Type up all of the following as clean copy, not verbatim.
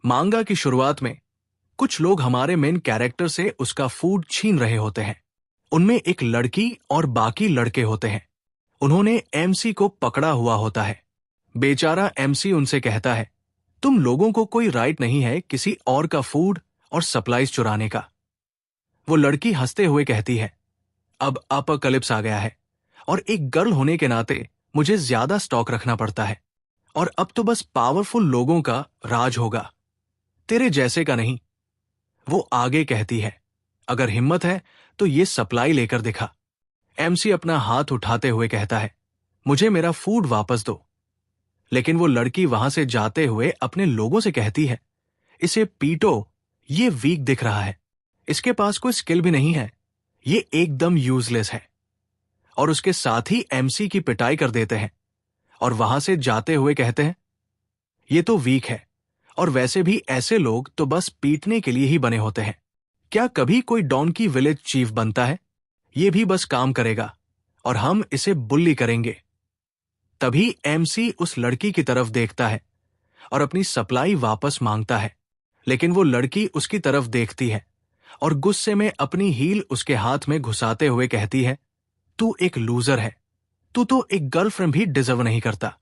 मांगा की शुरुआत में कुछ लोग हमारे मेन कैरेक्टर से उसका फूड छीन रहे होते हैं। उनमें एक लड़की और बाकी लड़के होते हैं। उन्होंने एमसी को पकड़ा हुआ होता है। बेचारा एमसी उनसे कहता है, तुम लोगों को कोई राइट नहीं है किसी और का फूड और सप्लाईज चुराने का। वो लड़की हंसते हुए कहती है, अब अपोकलिप्स आ गया है और एक गर्ल होने के नाते मुझे ज्यादा स्टॉक रखना पड़ता है और अब तो बस पावरफुल लोगों का राज होगा, तेरे जैसे का नहीं। वो आगे कहती है, अगर हिम्मत है तो ये सप्लाई लेकर दिखा। एमसी अपना हाथ उठाते हुए कहता है, मुझे मेरा फूड वापस दो। लेकिन वो लड़की वहां से जाते हुए अपने लोगों से कहती है, इसे पीटो, ये वीक दिख रहा है, इसके पास कोई स्किल भी नहीं है, ये एकदम यूजलेस है। और उसके साथ ही एमसी की पिटाई कर देते हैं और वहां से जाते हुए कहते हैं, ये तो वीक है और वैसे भी ऐसे लोग तो बस पीटने के लिए ही बने होते हैं। क्या कभी कोई डॉन की विलेज चीफ बनता है? ये भी बस काम करेगा और हम इसे बुल्ली करेंगे। तभी एमसी उस लड़की की तरफ देखता है और अपनी सप्लाई वापस मांगता है, लेकिन वो लड़की उसकी तरफ देखती है और गुस्से में अपनी हील उसके हाथ में घुसाते हुए कहती है, तू एक लूजर है, तू तो एक गर्लफ्रेंड भी डिजर्व नहीं करता,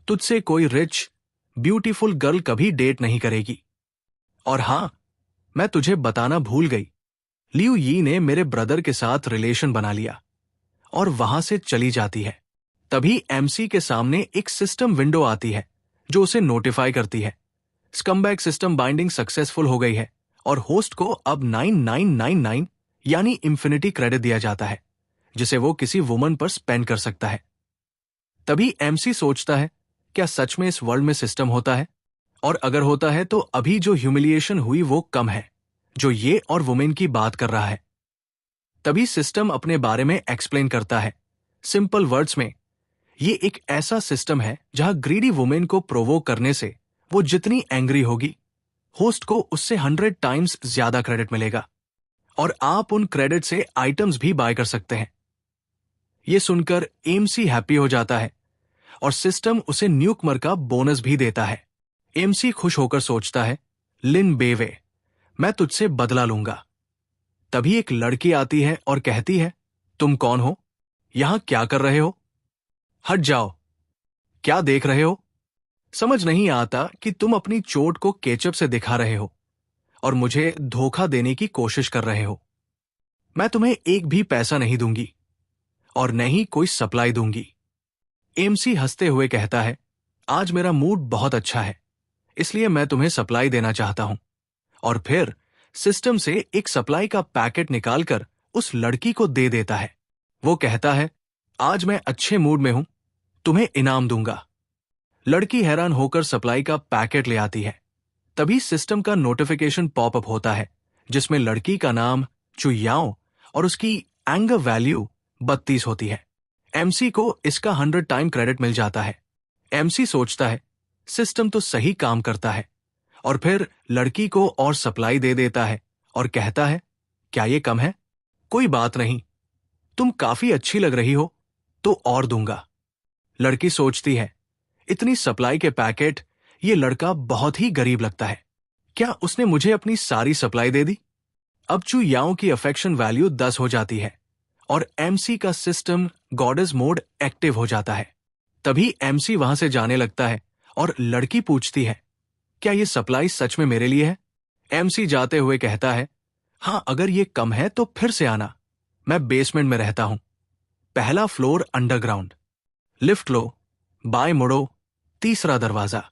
तुझसे कोई रिच ब्यूटीफुल गर्ल कभी डेट नहीं करेगी। और हां, मैं तुझे बताना भूल गई, लियू यी ने मेरे ब्रदर के साथ रिलेशन बना लिया। और वहां से चली जाती है। तभी एमसी के सामने एक सिस्टम विंडो आती है जो उसे नोटिफाई करती है, स्कमबैग सिस्टम बाइंडिंग सक्सेसफुल हो गई है और होस्ट को अब 9999 यानी इंफिनिटी क्रेडिट दिया जाता है, जिसे वो किसी वुमन पर स्पेंड कर सकता है। तभी एमसी सोचता है, क्या सच में इस वर्ल्ड में सिस्टम होता है? और अगर होता है तो अभी जो ह्यूमिलिएशन हुई वो कम है जो ये और वुमेन की बात कर रहा है। तभी सिस्टम अपने बारे में एक्सप्लेन करता है सिंपल वर्ड्स में, ये एक ऐसा सिस्टम है जहां ग्रीडी वुमेन को प्रोवोक करने से वो जितनी एंग्री होगी, होस्ट को उससे 100 टाइम्स ज्यादा क्रेडिट मिलेगा और आप उन क्रेडिट से आइटम्स भी बाय कर सकते हैं। ये सुनकर एमसी हैप्पी हो जाता है और सिस्टम उसे न्यूकमर का बोनस भी देता है। एमसी खुश होकर सोचता है, लिन बेवे, मैं तुझसे बदला लूंगा। तभी एक लड़की आती है और कहती है, तुम कौन हो? यहां क्या कर रहे हो? हट जाओ, क्या देख रहे हो? समझ नहीं आता कि तुम अपनी चोट को केचप से दिखा रहे हो और मुझे धोखा देने की कोशिश कर रहे हो। मैं तुम्हें एक भी पैसा नहीं दूंगी और न ही कोई सप्लाई दूंगी। एमसी हंसते हुए कहता है, आज मेरा मूड बहुत अच्छा है, इसलिए मैं तुम्हें सप्लाई देना चाहता हूं। और फिर सिस्टम से एक सप्लाई का पैकेट निकालकर उस लड़की को दे देता है। वो कहता है, आज मैं अच्छे मूड में हूं, तुम्हें इनाम दूंगा। लड़की हैरान होकर सप्लाई का पैकेट ले आती है। तभी सिस्टम का नोटिफिकेशन पॉपअप होता है जिसमें लड़की का नाम चुयाओ और उसकी एंगर वैल्यू 32 होती है। एमसी को इसका 100 टाइम क्रेडिट मिल जाता है। एमसी सोचता है, सिस्टम तो सही काम करता है और फिर लड़की को और सप्लाई दे देता है और कहता है, क्या ये कम है? कोई बात नहीं, तुम काफी अच्छी लग रही हो तो और दूंगा। लड़की सोचती है, इतनी सप्लाई के पैकेट, ये लड़का बहुत ही गरीब लगता है, क्या उसने मुझे अपनी सारी सप्लाई दे दी? अब चू याओ की अफेक्शन वैल्यू 10 हो जाती है और एमसी का सिस्टम गॉडेस मोड एक्टिव हो जाता है। तभी एमसी वहां से जाने लगता है और लड़की पूछती है, क्या ये सप्लाई सच में मेरे लिए है? एमसी जाते हुए कहता है, हां, अगर ये कम है तो फिर से आना, मैं बेसमेंट में रहता हूं, पहला फ्लोर अंडरग्राउंड, लिफ्ट लो, बाएं मुड़ो, तीसरा दरवाजा,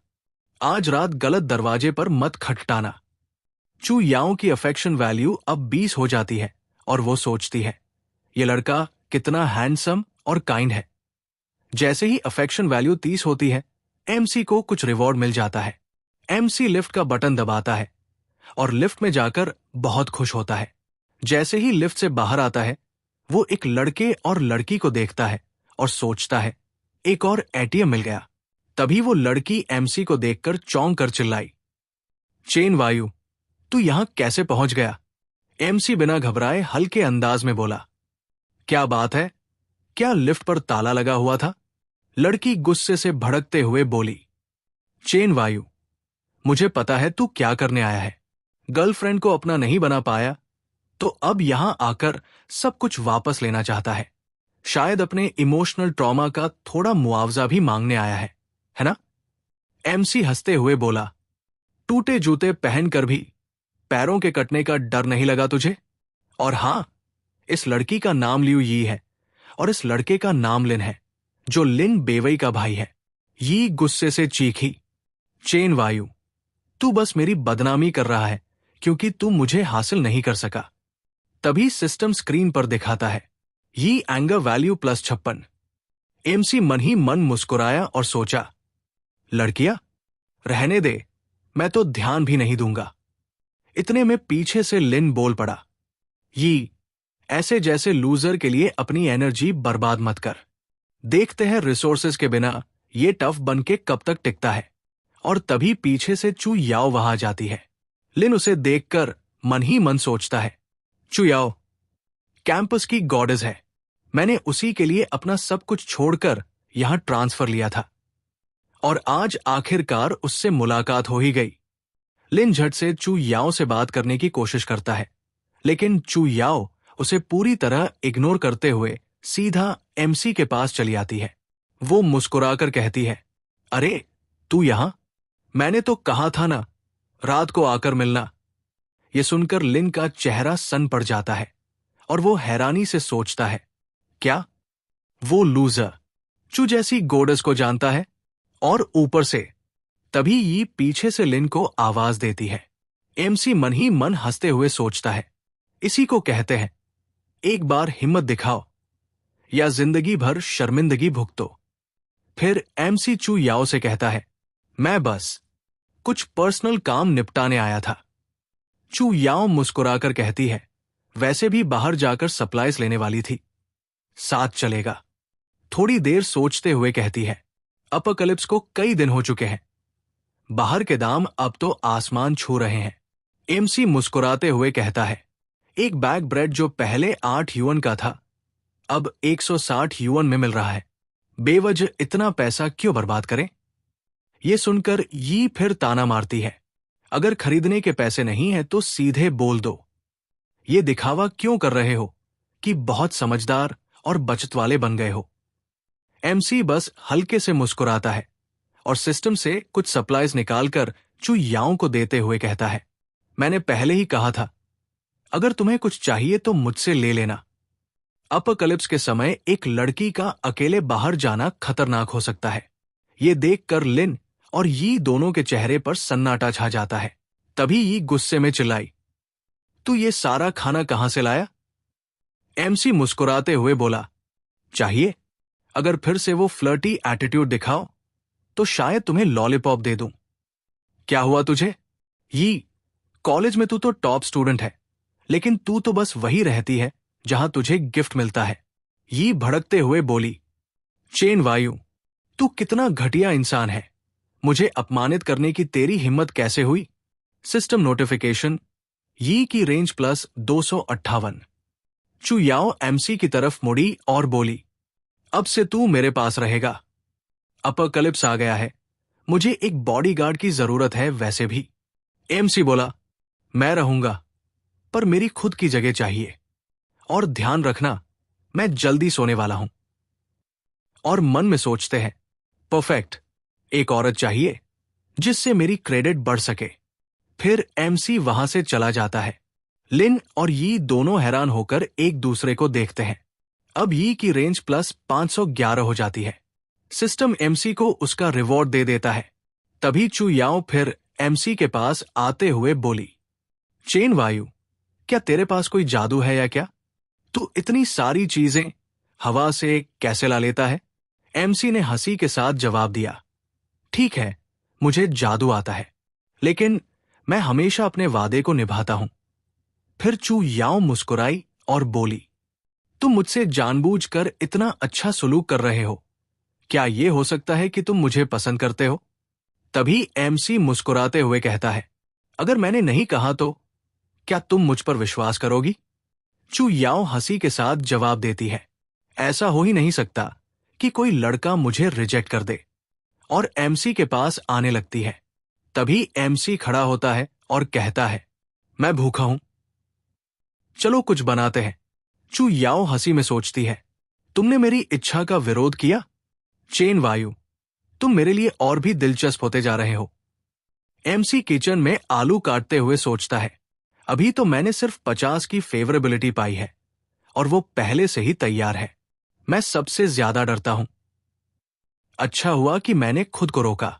आज रात गलत दरवाजे पर मत खटखटाना। चू याओ की अफेक्शन वैल्यू अब 20 हो जाती है और वो सोचती है, ये लड़का कितना हैंडसम और काइंड है। जैसे ही अफेक्शन वैल्यू 30 होती है, एमसी को कुछ रिवॉर्ड मिल जाता है। एमसी लिफ्ट का बटन दबाता है और लिफ्ट में जाकर बहुत खुश होता है। जैसे ही लिफ्ट से बाहर आता है, वो एक लड़के और लड़की को देखता है और सोचता है, एक और एटीएम मिल गया। तभी वो लड़की एमसी को देखकर चौंक कर चिल्लाई, चेन वायु, तू यहां कैसे पहुंच गया? एमसी बिना घबराए हल्के अंदाज में बोला, क्या बात है, क्या लिफ्ट पर ताला लगा हुआ था? लड़की गुस्से से भड़कते हुए बोली, चेन वायु, मुझे पता है तू क्या करने आया है। गर्लफ्रेंड को अपना नहीं बना पाया तो अब यहां आकर सब कुछ वापस लेना चाहता है। शायद अपने इमोशनल ट्रॉमा का थोड़ा मुआवजा भी मांगने आया है ना? एमसी हंसते हुए बोला, टूटे जूते पहनकर भी पैरों के कटने का डर नहीं लगा तुझे? और हां, इस लड़की का नाम लियू यी है और इस लड़के का नाम लिन है, जो लिन बेवई का भाई है। यी गुस्से से चीखी, चेन वायु, तू बस मेरी बदनामी कर रहा है क्योंकि तू मुझे हासिल नहीं कर सका। तभी सिस्टम स्क्रीन पर दिखाता है, यी एंगर वैल्यू +56। एमसी मन ही मन मुस्कुराया और सोचा, लड़कियां रहने दे, मैं तो ध्यान भी नहीं दूंगा। इतने में पीछे से लिन बोल पड़ा, यी ऐसे जैसे लूजर के लिए अपनी एनर्जी बर्बाद मत कर। देखते हैं रिसोर्सेज के बिना ये टफ बन के कब तक टिकता है। और तभी पीछे से चू याओ वहां जाती है। लिन उसे देखकर मन ही मन सोचता है, चू याओ कैंपस की गॉडेस है, मैंने उसी के लिए अपना सब कुछ छोड़कर यहां ट्रांसफर लिया था और आज आखिरकार उससे मुलाकात हो ही गई। लिन झट से चू याओ से बात करने की कोशिश करता है, लेकिन चू याओ उसे पूरी तरह इग्नोर करते हुए सीधा एमसी के पास चली आती है। वो मुस्कुराकर कहती है, अरे तू यहां? मैंने तो कहा था ना रात को आकर मिलना। ये सुनकर लिन का चेहरा सन पड़ जाता है और वो हैरानी से सोचता है, क्या वो लूजर चू जैसी गोडस को जानता है? और ऊपर से तभी ये पीछे से लिन को आवाज देती है। एमसी मन ही मन हंसते हुए सोचता है, इसी को कहते हैं एक बार हिम्मत दिखाओ या जिंदगी भर शर्मिंदगी भुगतो। फिर एमसी चू याओ से कहता है, मैं बस कुछ पर्सनल काम निपटाने आया था। चू याओ मुस्कुराकर कहती है, वैसे भी बाहर जाकर सप्लाईज लेने वाली थी, साथ चलेगा। थोड़ी देर सोचते हुए कहती है, अपोकलिप्स को कई दिन हो चुके हैं, बाहर के दाम अब तो आसमान छू रहे हैं। एमसी मुस्कुराते हुए कहता है, एक बैग ब्रेड जो पहले 8 युआन का था अब 160 युआन में मिल रहा है, बेवजह इतना पैसा क्यों बर्बाद करें? ये सुनकर यी फिर ताना मारती है, अगर खरीदने के पैसे नहीं है तो सीधे बोल दो, ये दिखावा क्यों कर रहे हो कि बहुत समझदार और बचत वाले बन गए हो। एमसी बस हल्के से मुस्कुराता है और सिस्टम से कुछ सप्लाईज निकालकर चू याओ को देते हुए कहता है, मैंने पहले ही कहा था अगर तुम्हें कुछ चाहिए तो मुझसे ले लेना। अपोकलिप्स के समय एक लड़की का अकेले बाहर जाना खतरनाक हो सकता है। ये देखकर लिन और यी दोनों के चेहरे पर सन्नाटा छा जाता है। तभी यी गुस्से में चिल्लाई, तू ये सारा खाना कहां से लाया? एमसी मुस्कुराते हुए बोला, चाहिए? अगर फिर से वो फ्लर्टी एटीट्यूड दिखाओ तो शायद तुम्हें लॉलीपॉप दे दूं। क्या हुआ तुझे? यी कॉलेज में तू तो टॉप स्टूडेंट है, लेकिन तू तो बस वही रहती है जहां तुझे गिफ्ट मिलता है। यी भड़कते हुए बोली, चेन वायु, तू कितना घटिया इंसान है, मुझे अपमानित करने की तेरी हिम्मत कैसे हुई? सिस्टम नोटिफिकेशन, यी की रेंज +258। चू याओ एमसी की तरफ मुड़ी और बोली, अब से तू मेरे पास रहेगा। अपोकलिप्स आ गया है, मुझे एक बॉडीगार्ड की जरूरत है वैसे भी। एमसी बोला, मैं रहूंगा, पर मेरी खुद की जगह चाहिए। और ध्यान रखना, मैं जल्दी सोने वाला हूं। और मन में सोचते हैं, परफेक्ट, एक औरत चाहिए जिससे मेरी क्रेडिट बढ़ सके। फिर एमसी वहां से चला जाता है। लिन और यी दोनों हैरान होकर एक दूसरे को देखते हैं। अब यी की रेंज +511 हो जाती है। सिस्टम एमसी को उसका रिवॉर्ड दे देता है। तभी चू याओ फिर एमसी के पास आते हुए बोली, चेन वायु, क्या तेरे पास कोई जादू है या क्या? तू इतनी सारी चीजें हवा से कैसे ला लेता है? एमसी ने हंसी के साथ जवाब दिया, ठीक है, मुझे जादू आता है, लेकिन मैं हमेशा अपने वादे को निभाता हूं। फिर चू याओ मुस्कुराई और बोली, तुम मुझसे जानबूझकर इतना अच्छा सुलूक कर रहे हो, क्या यह हो सकता है कि तुम मुझे पसंद करते हो? तभी एमसी मुस्कुराते हुए कहता है, अगर मैंने नहीं कहा तो क्या तुम मुझ पर विश्वास करोगी? चू याओ हंसी के साथ जवाब देती है, ऐसा हो ही नहीं सकता कि कोई लड़का मुझे रिजेक्ट कर दे। और एमसी के पास आने लगती है। तभी एमसी खड़ा होता है और कहता है, मैं भूखा हूं, चलो कुछ बनाते हैं। चू याओ हंसी में सोचती है, तुमने मेरी इच्छा का विरोध किया? चेन वायु, तुम मेरे लिए और भी दिलचस्प होते जा रहे हो। एमसी किचन में आलू काटते हुए सोचता है, अभी तो मैंने सिर्फ 50 की फेवरेबिलिटी पाई है और वो पहले से ही तैयार है। मैं सबसे ज्यादा डरता हूं। अच्छा हुआ कि मैंने खुद को रोका।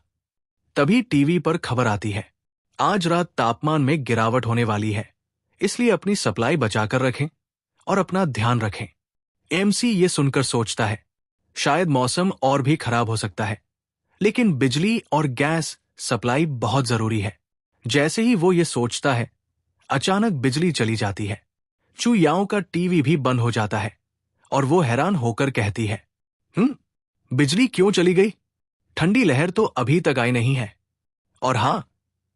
तभी टीवी पर खबर आती है, आज रात तापमान में गिरावट होने वाली है, इसलिए अपनी सप्लाई बचाकर रखें और अपना ध्यान रखें। एमसी ये सुनकर सोचता है, शायद मौसम और भी खराब हो सकता है, लेकिन बिजली और गैस सप्लाई बहुत जरूरी है। जैसे ही वो ये सोचता है, अचानक बिजली चली जाती है। चू याओ का टीवी भी बंद हो जाता है और वो हैरान होकर कहती है, बिजली क्यों चली गई? ठंडी लहर तो अभी तक आई नहीं है। और हां,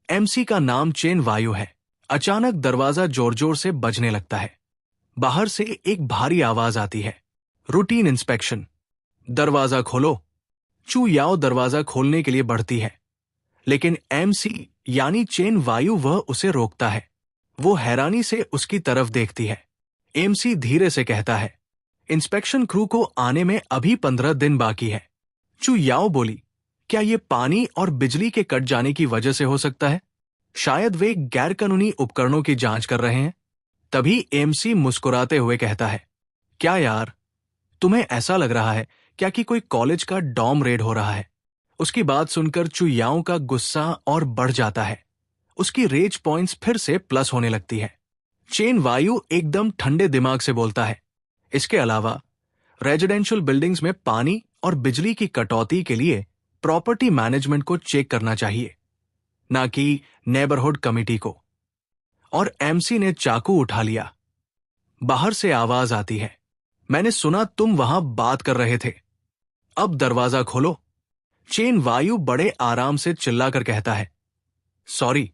एमसी का नाम चेन वायु है। अचानक दरवाजा जोर जोर से बजने लगता है। बाहर से एक भारी आवाज आती है, रूटीन इंस्पेक्शन। दरवाजा खोलो। चू याओ दरवाजा खोलने के लिए बढ़ती है, लेकिन एमसी यानी चेन वायु वह उसे रोकता है। वो हैरानी से उसकी तरफ देखती है। एमसी धीरे से कहता है, इंस्पेक्शन क्रू को आने में अभी 15 दिन बाकी है। चू याओ बोली, क्या ये पानी और बिजली के कट जाने की वजह से हो सकता है? शायद वे गैरकानूनी उपकरणों की जांच कर रहे हैं। तभी एमसी मुस्कुराते हुए कहता है, क्या यार, तुम्हें ऐसा लग रहा है क्या कि कोई कॉलेज का डॉर्म रेड हो रहा है? उसकी बात सुनकर चू याओ का गुस्सा और बढ़ जाता है। उसकी रेज पॉइंट्स फिर से प्लस होने लगती है। चेन वायु एकदम ठंडे दिमाग से बोलता है, इसके अलावा रेजिडेंशियल बिल्डिंग्स में पानी और बिजली की कटौती के लिए प्रॉपर्टी मैनेजमेंट को चेक करना चाहिए, ना कि नेबरहुड कमिटी को। और एमसी ने चाकू उठा लिया। बाहर से आवाज आती है, मैंने सुना तुम वहां बात कर रहे थे, अब दरवाजा खोलो। चेन वायु बड़े आराम से चिल्लाकर कहता है, सॉरी,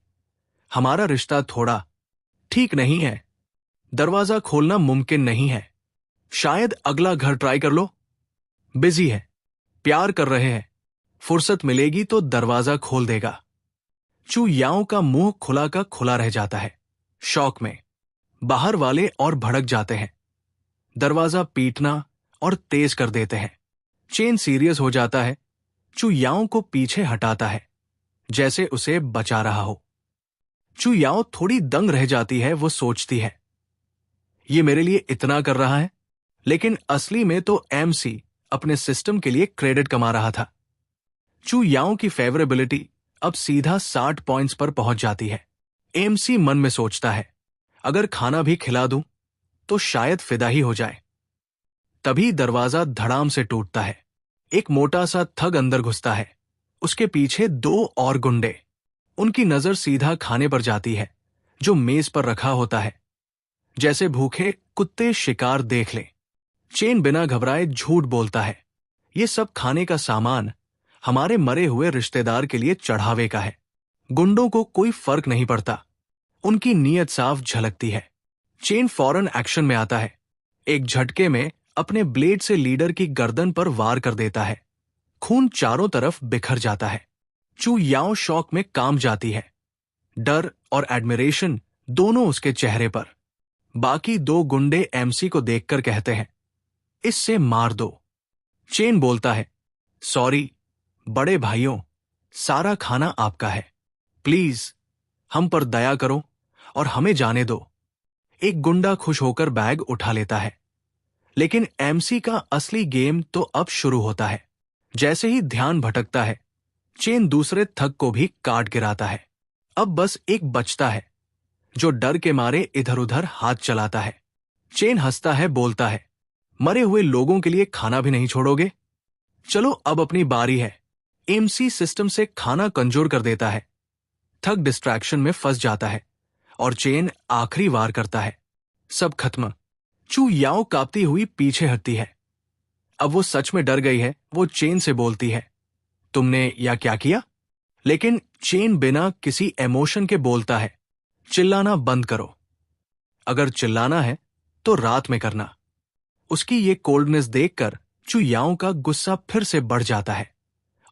हमारा रिश्ता थोड़ा ठीक नहीं है, दरवाजा खोलना मुमकिन नहीं है। शायद अगला घर ट्राई कर लो। बिजी है, प्यार कर रहे हैं, फुर्सत मिलेगी तो दरवाजा खोल देगा। चू याओ का मुंह खुला का खुला रह जाता है। शौक में बाहर वाले और भड़क जाते हैं, दरवाजा पीटना और तेज कर देते हैं। चेन सीरियस हो जाता है, चू याओ को पीछे हटाता है, जैसे उसे बचा रहा हो। चू याओ थोड़ी दंग रह जाती है। वो सोचती है, ये मेरे लिए इतना कर रहा है, लेकिन असली में तो एमसी अपने सिस्टम के लिए क्रेडिट कमा रहा था। चू याओ की फेवरेबिलिटी अब सीधा 60 पॉइंट्स पर पहुंच जाती है। एमसी मन में सोचता है, अगर खाना भी खिला दूं तो शायद फिदा ही हो जाए। तभी दरवाजा धड़ाम से टूटता है। एक मोटा सा थग अंदर घुसता है, उसके पीछे 2 और गुंडे। उनकी नजर सीधा खाने पर जाती है जो मेज पर रखा होता है, जैसे भूखे कुत्ते शिकार देख लें। चेन बिना घबराए झूठ बोलता है, ये सब खाने का सामान हमारे मरे हुए रिश्तेदार के लिए चढ़ावे का है। गुंडों को कोई फर्क नहीं पड़ता, उनकी नीयत साफ झलकती है। चेन फौरन एक्शन में आता है। एक झटके में अपने ब्लेड से लीडर की गर्दन पर वार कर देता है। खून चारों तरफ बिखर जाता है। चू याओ शौक में काम जाती है, डर और एडमिरेशन दोनों उसके चेहरे पर। बाकी 2 गुंडे एमसी को देखकर कहते हैं, इससे मार दो। चेन बोलता है, सॉरी बड़े भाइयों, सारा खाना आपका है, प्लीज हम पर दया करो और हमें जाने दो। एक गुंडा खुश होकर बैग उठा लेता है, लेकिन एमसी का असली गेम तो अब शुरू होता है। जैसे ही ध्यान भटकता है, चेन दूसरे थग को भी काट गिराता है। अब बस एक बचता है जो डर के मारे इधर उधर हाथ चलाता है। चेन हंसता है, बोलता है, मरे हुए लोगों के लिए खाना भी नहीं छोड़ोगे? चलो अब अपनी बारी है। एमसी सिस्टम से खाना कंजोर कर देता है। थग डिस्ट्रैक्शन में फंस जाता है और चेन आखिरी वार करता है। सब खत्म। चू याओ कांपती हुई पीछे हटती है। अब वो सच में डर गई है। वो चेन से बोलती है, तुमने या क्या किया? लेकिन चेन बिना किसी इमोशन के बोलता है, चिल्लाना बंद करो। अगर चिल्लाना है तो रात में करना। उसकी ये कोल्डनेस देखकर चू याओ का गुस्सा फिर से बढ़ जाता है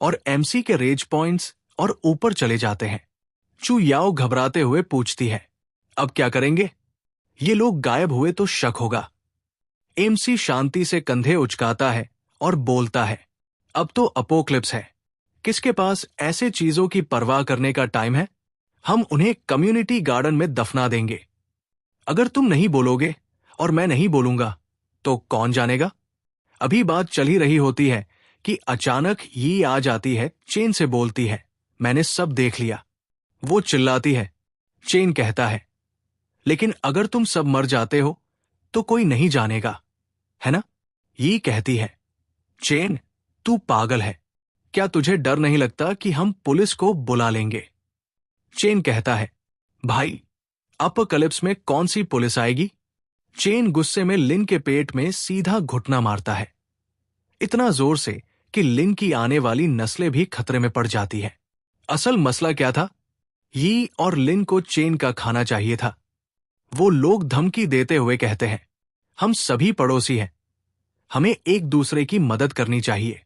और एमसी के रेज पॉइंट्स और ऊपर चले जाते हैं। चू याओ घबराते हुए पूछती है, अब क्या करेंगे? ये लोग गायब हुए तो शक होगा। एमसी शांति से कंधे उचकाता है और बोलता है, अब तो अपोक्लिप्स है। किसके पास ऐसे चीजों की परवाह करने का टाइम है? हम उन्हें कम्युनिटी गार्डन में दफना देंगे। अगर तुम नहीं बोलोगे और मैं नहीं बोलूंगा तो कौन जानेगा? अभी बात चल ही रही होती है कि अचानक ये आ जाती है। चेन से बोलती है, मैंने सब देख लिया। वो चिल्लाती है। चेन कहता है, लेकिन अगर तुम सब मर जाते हो तो कोई नहीं जानेगा, है ना? ये कहती है, चेन, तू पागल है। क्या तुझे डर नहीं लगता कि हम पुलिस को बुला लेंगे? चेन कहता है, भाई, अपोकलिप्स में कौन सी पुलिस आएगी? चेन गुस्से में लिन के पेट में सीधा घुटना मारता है, इतना जोर से कि लिन की आने वाली नस्लें भी खतरे में पड़ जाती है। असल मसला क्या था? यी और लिन को चेन का खाना चाहिए था। वो लोग धमकी देते हुए कहते हैं, हम सभी पड़ोसी हैं, हमें एक दूसरे की मदद करनी चाहिए।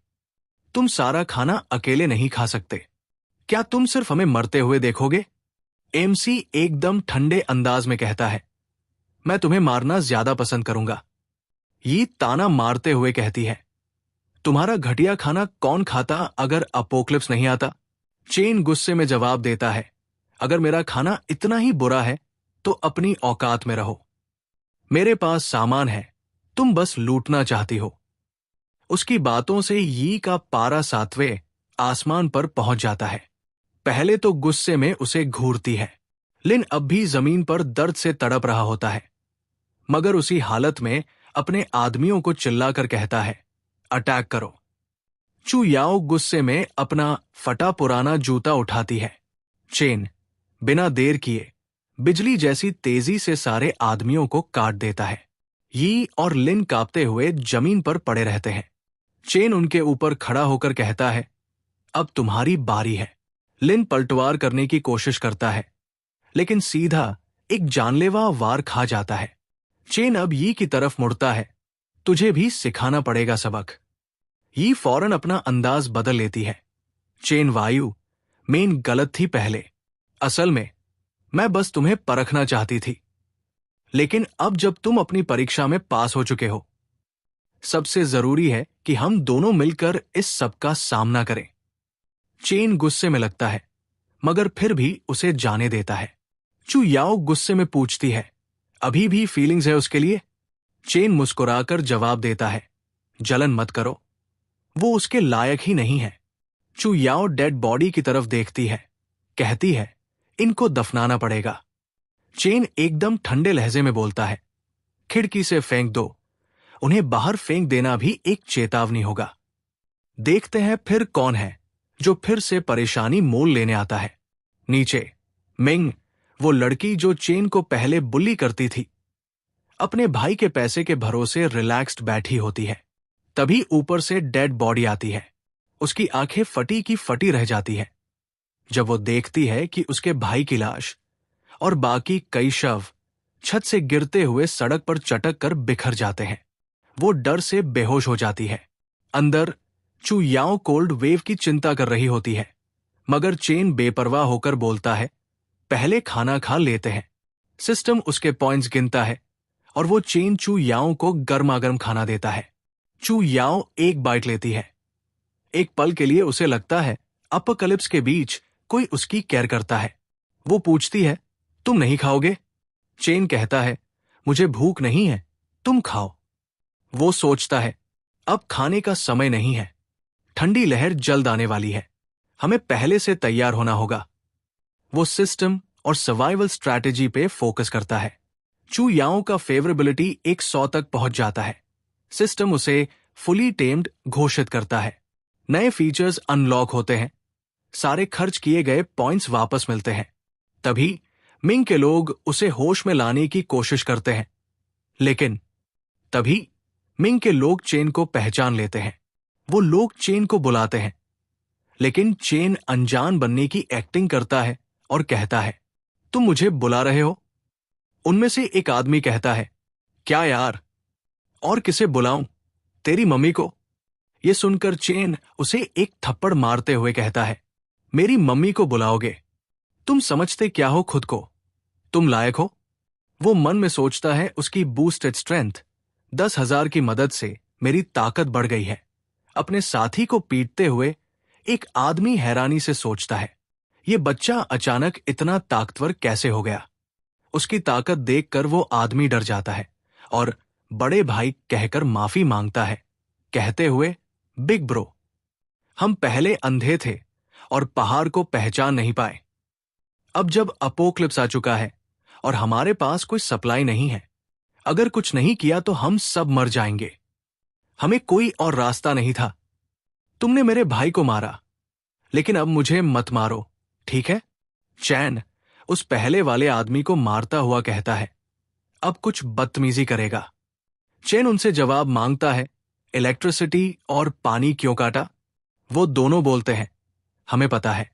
तुम सारा खाना अकेले नहीं खा सकते। क्या तुम सिर्फ हमें मरते हुए देखोगे? एमसी एकदम ठंडे अंदाज में कहता है, मैं तुम्हें मारना ज्यादा पसंद करूंगा। ये ताना मारते हुए कहती है, तुम्हारा घटिया खाना कौन खाता अगर अपोक्लिप्स नहीं आता? चेन गुस्से में जवाब देता है, अगर मेरा खाना इतना ही बुरा है तो अपनी औकात में रहो। मेरे पास सामान है, तुम बस लूटना चाहती हो। उसकी बातों से यी का पारा 7वें आसमान पर पहुंच जाता है। पहले तो गुस्से में उसे घूरती है। लिन अब भी जमीन पर दर्द से तड़प रहा होता है, मगर उसी हालत में अपने आदमियों को चिल्लाकर कहता है, अटैक करो। चू याओ गुस्से में अपना फटा पुराना जूता उठाती है। चेन बिना देर किए बिजली जैसी तेजी से सारे आदमियों को काट देता है। यी और लिन कांपते हुए जमीन पर पड़े रहते हैं। चेन उनके ऊपर खड़ा होकर कहता है, अब तुम्हारी बारी है। लिन पलटवार करने की कोशिश करता है, लेकिन सीधा एक जानलेवा वार खा जाता है। चेन अब यी की तरफ मुड़ता है, तुझे भी सिखाना पड़ेगा सबक। यी फौरन अपना अंदाज बदल लेती है। चेन वायु, मेन गलत थी पहले। असल में मैं बस तुम्हें परखना चाहती थी, लेकिन अब जब तुम अपनी परीक्षा में पास हो चुके हो, सबसे जरूरी है कि हम दोनों मिलकर इस सब का सामना करें। चेन गुस्से में लगता है, मगर फिर भी उसे जाने देता है। चू याओ गुस्से में पूछती है, अभी भी फीलिंग्स है उसके लिए? चेन मुस्कुराकर जवाब देता है, जलन मत करो, वो उसके लायक ही नहीं है। चू याओ डेड बॉडी की तरफ देखती है, कहती है, इनको दफनाना पड़ेगा। चेन एकदम ठंडे लहजे में बोलता है, खिड़की से फेंक दो। उन्हें बाहर फेंक देना भी एक चेतावनी होगा। देखते हैं फिर कौन है जो फिर से परेशानी मोल लेने आता है। नीचे मिंग, वो लड़की जो चेन को पहले बुली करती थी, अपने भाई के पैसे के भरोसे रिलैक्स्ड बैठी होती है। तभी ऊपर से डेड बॉडी आती है। उसकी आंखें फटी की फटी रह जाती है जब वो देखती है कि उसके भाई की लाश और बाकी कई शव छत से गिरते हुए सड़क पर चटक कर बिखर जाते हैं। वो डर से बेहोश हो जाती है। अंदर चू याओ कोल्ड वेव की चिंता कर रही होती है, मगर चेन बेपरवाह होकर बोलता है, पहले खाना खा लेते हैं। सिस्टम उसके पॉइंट्स गिनता है और वो चेन चू याओ को गर्मागर्म खाना देता है। चू याओ एक बाइट लेती है। एक पल के लिए उसे लगता है अपोकलिप्स के बीच कोई उसकी केयर करता है। वो पूछती है, तुम नहीं खाओगे? चेन कहता है, मुझे भूख नहीं है, तुम खाओ। वो सोचता है, अब खाने का समय नहीं है, ठंडी लहर जल्द आने वाली है, हमें पहले से तैयार होना होगा। वो सिस्टम और सर्वाइवल स्ट्रैटेजी पे फोकस करता है। चू याओ का फेवरेबिलिटी 100 तक पहुंच जाता है। सिस्टम उसे फुली टेम्ड घोषित करता है। नए फीचर्स अनलॉक होते हैं, सारे खर्च किए गए पॉइंट्स वापस मिलते हैं। तभी मिंग के लोग उसे होश में लाने की कोशिश करते हैं, लेकिन तभी मिंग के लोग चेन को पहचान लेते हैं। वो लोग चेन को बुलाते हैं, लेकिन चेन अनजान बनने की एक्टिंग करता है और कहता है, तुम मुझे बुला रहे हो? उनमें से एक आदमी कहता है, क्या यार, और किसे बुलाऊं? तेरी मम्मी को? ये सुनकर चेन उसे एक थप्पड़ मारते हुए कहता है, मेरी मम्मी को बुलाओगे? तुम समझते क्या हो खुद को? तुम लायक हो? वो मन में सोचता है। उसकी बूस्टेड स्ट्रेंथ 10,000 की मदद से मेरी ताकत बढ़ गई है। अपने साथी को पीटते हुए एक आदमी हैरानी से सोचता है, ये बच्चा अचानक इतना ताकतवर कैसे हो गया? उसकी ताकत देखकर वो आदमी डर जाता है और बड़े भाई कहकर माफी मांगता है, कहते हुए, बिग ब्रो, हम पहले अंधे थे और पहाड़ को पहचान नहीं पाए। अब जब अपोक्लिप्स आ चुका है और हमारे पास कोई सप्लाई नहीं है, अगर कुछ नहीं किया तो हम सब मर जाएंगे। हमें कोई और रास्ता नहीं था। तुमने मेरे भाई को मारा, लेकिन अब मुझे मत मारो, ठीक है? चैन उस पहले वाले आदमी को मारता हुआ कहता है, अब कुछ बदतमीजी करेगा? चैन उनसे जवाब मांगता है, इलेक्ट्रिसिटी और पानी क्यों काटा? वो दोनों बोलते हैं, हमें पता है,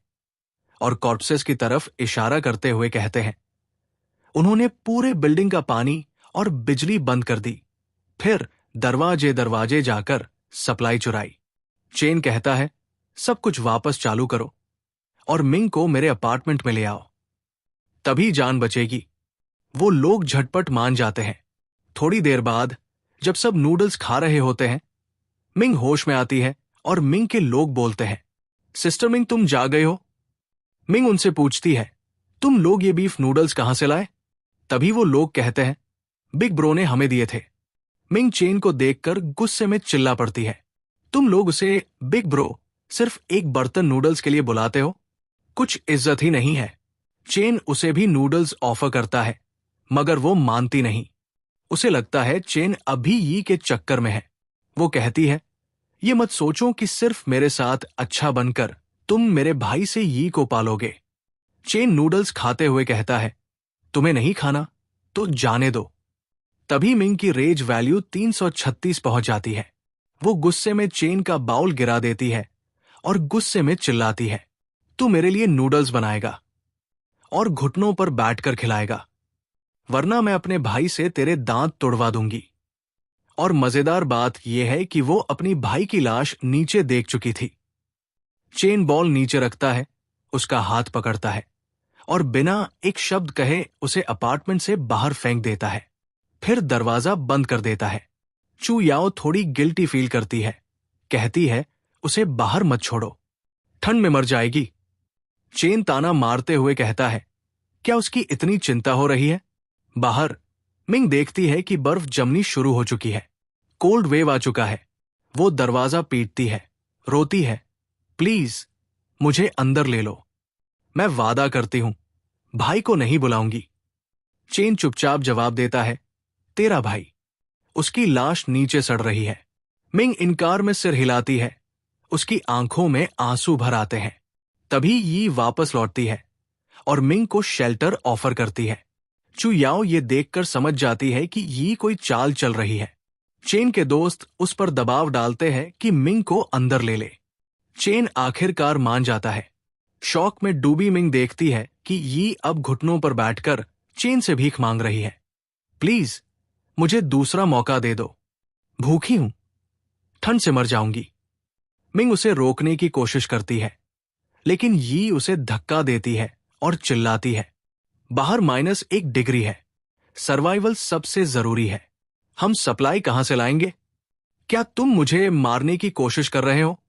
और कॉर्पसेस की तरफ इशारा करते हुए कहते हैं, उन्होंने पूरे बिल्डिंग का पानी और बिजली बंद कर दी, फिर दरवाजे दरवाजे जाकर सप्लाई चुराई। चेन कहता है, सब कुछ वापस चालू करो और मिंग को मेरे अपार्टमेंट में ले आओ, तभी जान बचेगी। वो लोग झटपट मान जाते हैं। थोड़ी देर बाद जब सब नूडल्स खा रहे होते हैं, मिंग होश में आती है और मिंग के लोग बोलते हैं, सिस्टर मिंग, तुम जाग गए हो? मिंग उनसे पूछती है, तुम लोग ये बीफ नूडल्स कहां से लाए? तभी वो लोग कहते हैं, बिग ब्रो ने हमें दिए थे। मिंग चेन को देखकर गुस्से में चिल्ला पड़ती है, तुम लोग उसे बिग ब्रो सिर्फ एक बर्तन नूडल्स के लिए बुलाते हो? कुछ इज्जत ही नहीं है। चेन उसे भी नूडल्स ऑफर करता है, मगर वो मानती नहीं। उसे लगता है चेन अभी यी के चक्कर में है। वो कहती है, ये मत सोचो कि सिर्फ मेरे साथ अच्छा बनकर तुम मेरे भाई से यी को पालोगे। चेन नूडल्स खाते हुए कहता है, तुम्हें नहीं खाना तो जाने दो। तभी मिंग की रेज वैल्यू 336 पहुंच जाती है। वो गुस्से में चेन का बाउल गिरा देती है और गुस्से में चिल्लाती है, तू मेरे लिए नूडल्स बनाएगा और घुटनों पर बैठकर खिलाएगा, वरना मैं अपने भाई से तेरे दांत तोड़वा दूंगी। और मजेदार बात यह है कि वो अपनी भाई की लाश नीचे देख चुकी थी। चेन बॉल नीचे रखता है, उसका हाथ पकड़ता है और बिना एक शब्द कहे उसे अपार्टमेंट से बाहर फेंक देता है, फिर दरवाजा बंद कर देता है। चू याओ थोड़ी गिल्टी फील करती है, कहती है, उसे बाहर मत छोड़ो, ठंड में मर जाएगी। चेन ताना मारते हुए कहता है, क्या उसकी इतनी चिंता हो रही है? बाहर मिंग देखती है कि बर्फ जमनी शुरू हो चुकी है, कोल्ड वेव आ चुका है। वो दरवाजा पीटती है, रोती है, प्लीज मुझे अंदर ले लो, मैं वादा करती हूं भाई को नहीं बुलाऊंगी। चेन चुपचाप जवाब देता है, तेरा भाई। उसकी लाश नीचे सड़ रही है। मिंग इनकार में सिर हिलाती है, उसकी आंखों में आंसू भर आते हैं। तभी यी वापस लौटती है और मिंग को शेल्टर ऑफर करती है। चू याओ ये देखकर समझ जाती है कि यी कोई चाल चल रही है। चेन के दोस्त उस पर दबाव डालते हैं कि मिंग को अंदर ले ले। चेन आखिरकार मान जाता है। शौक में डूबी मिंग देखती है कि यी अब घुटनों पर बैठकर चेन से भीख मांग रही है, प्लीज मुझे दूसरा मौका दे दो, भूखी हूं, ठंड से मर जाऊंगी। मिंग उसे रोकने की कोशिश करती है, लेकिन यी उसे धक्का देती है और चिल्लाती है, बाहर -1 डिग्री है, सर्वाइवल सबसे जरूरी है, हम सप्लाई कहां से लाएंगे? क्या तुम मुझे मारने की कोशिश कर रहे हो?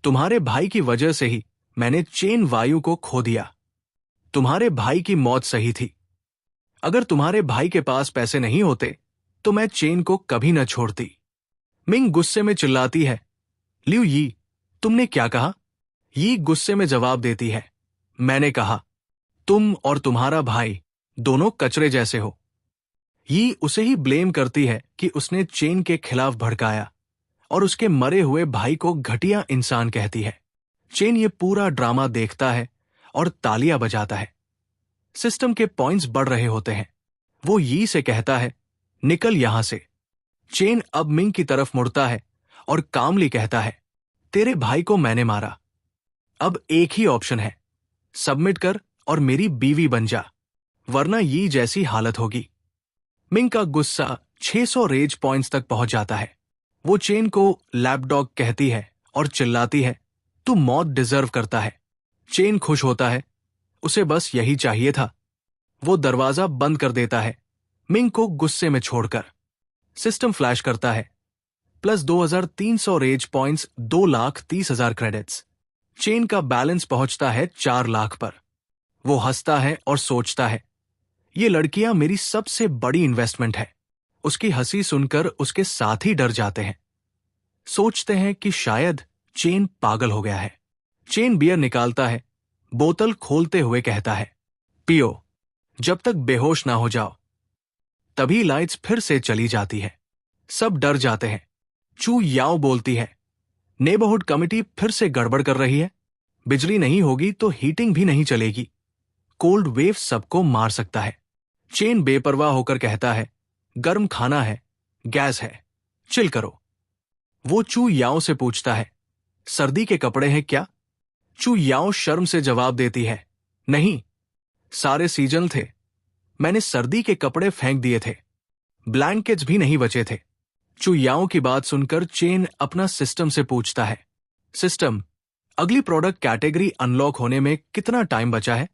तुम्हारे भाई की वजह से ही मैंने चेन वायु को खो दिया। तुम्हारे भाई की मौत सही थी। अगर तुम्हारे भाई के पास पैसे नहीं होते तो मैं चेन को कभी न छोड़ती। मिंग गुस्से में चिल्लाती है, लिu यी, तुमने क्या कहा? यी गुस्से में जवाब देती है, मैंने कहा तुम और तुम्हारा भाई दोनों कचरे जैसे हो। यी उसे ही ब्लेम करती है कि उसने चेन के खिलाफ भड़काया और उसके मरे हुए भाई को घटिया इंसान कहती है। चेन ये पूरा ड्रामा देखता है और तालियां बजाता है। सिस्टम के पॉइंट्स बढ़ रहे होते हैं। वो यी से कहता है, निकल यहां से। चेन अब मिंग की तरफ मुड़ता है और कामली कहता है, तेरे भाई को मैंने मारा। अब एक ही ऑप्शन है, सबमिट कर और मेरी बीवी बन जा, वरना यी जैसी हालत होगी। मिंग का गुस्सा 600 रेज पॉइंट्स तक पहुंच जाता है। वो चेन को लैपडॉग कहती है और चिल्लाती है, तू मौत डिजर्व करता है। चेन खुश होता है, उसे बस यही चाहिए था। वो दरवाजा बंद कर देता है, मिंग को गुस्से में छोड़कर। सिस्टम फ्लैश करता है, plus 2300 rage points, 2,30,000 credits. Chain का बैलेंस पहुंचता है 4 लाख पर। वो हंसता है और सोचता है, ये लड़कियां मेरी सबसे बड़ी इन्वेस्टमेंट है। उसकी हंसी सुनकर उसके साथी डर जाते हैं, सोचते हैं कि शायद चेन पागल हो गया है। चेन बियर निकालता है, बोतल खोलते हुए कहता है, पियो जब तक बेहोश ना हो जाओ। तभी लाइट्स फिर से चली जाती है। सब डर जाते हैं। चू याओ बोलती है, नेबरहुड कमिटी फिर से गड़बड़ कर रही है। बिजली नहीं होगी तो हीटिंग भी नहीं चलेगी। कोल्ड वेव सबको मार सकता है। चेन बेपरवाह होकर कहता है, गर्म खाना है, गैस है, चिल करो। वो चू याओ से पूछता है, सर्दी के कपड़े हैं क्या? चू याओ शर्म से जवाब देती है, नहीं, सारे सीजन थे। मैंने सर्दी के कपड़े फेंक दिए थे, ब्लैंकेट्स भी नहीं बचे थे। चू याओ की बात सुनकर चेन अपना सिस्टम से पूछता है, सिस्टम, अगली प्रोडक्ट कैटेगरी अनलॉक होने में कितना टाइम बचा है?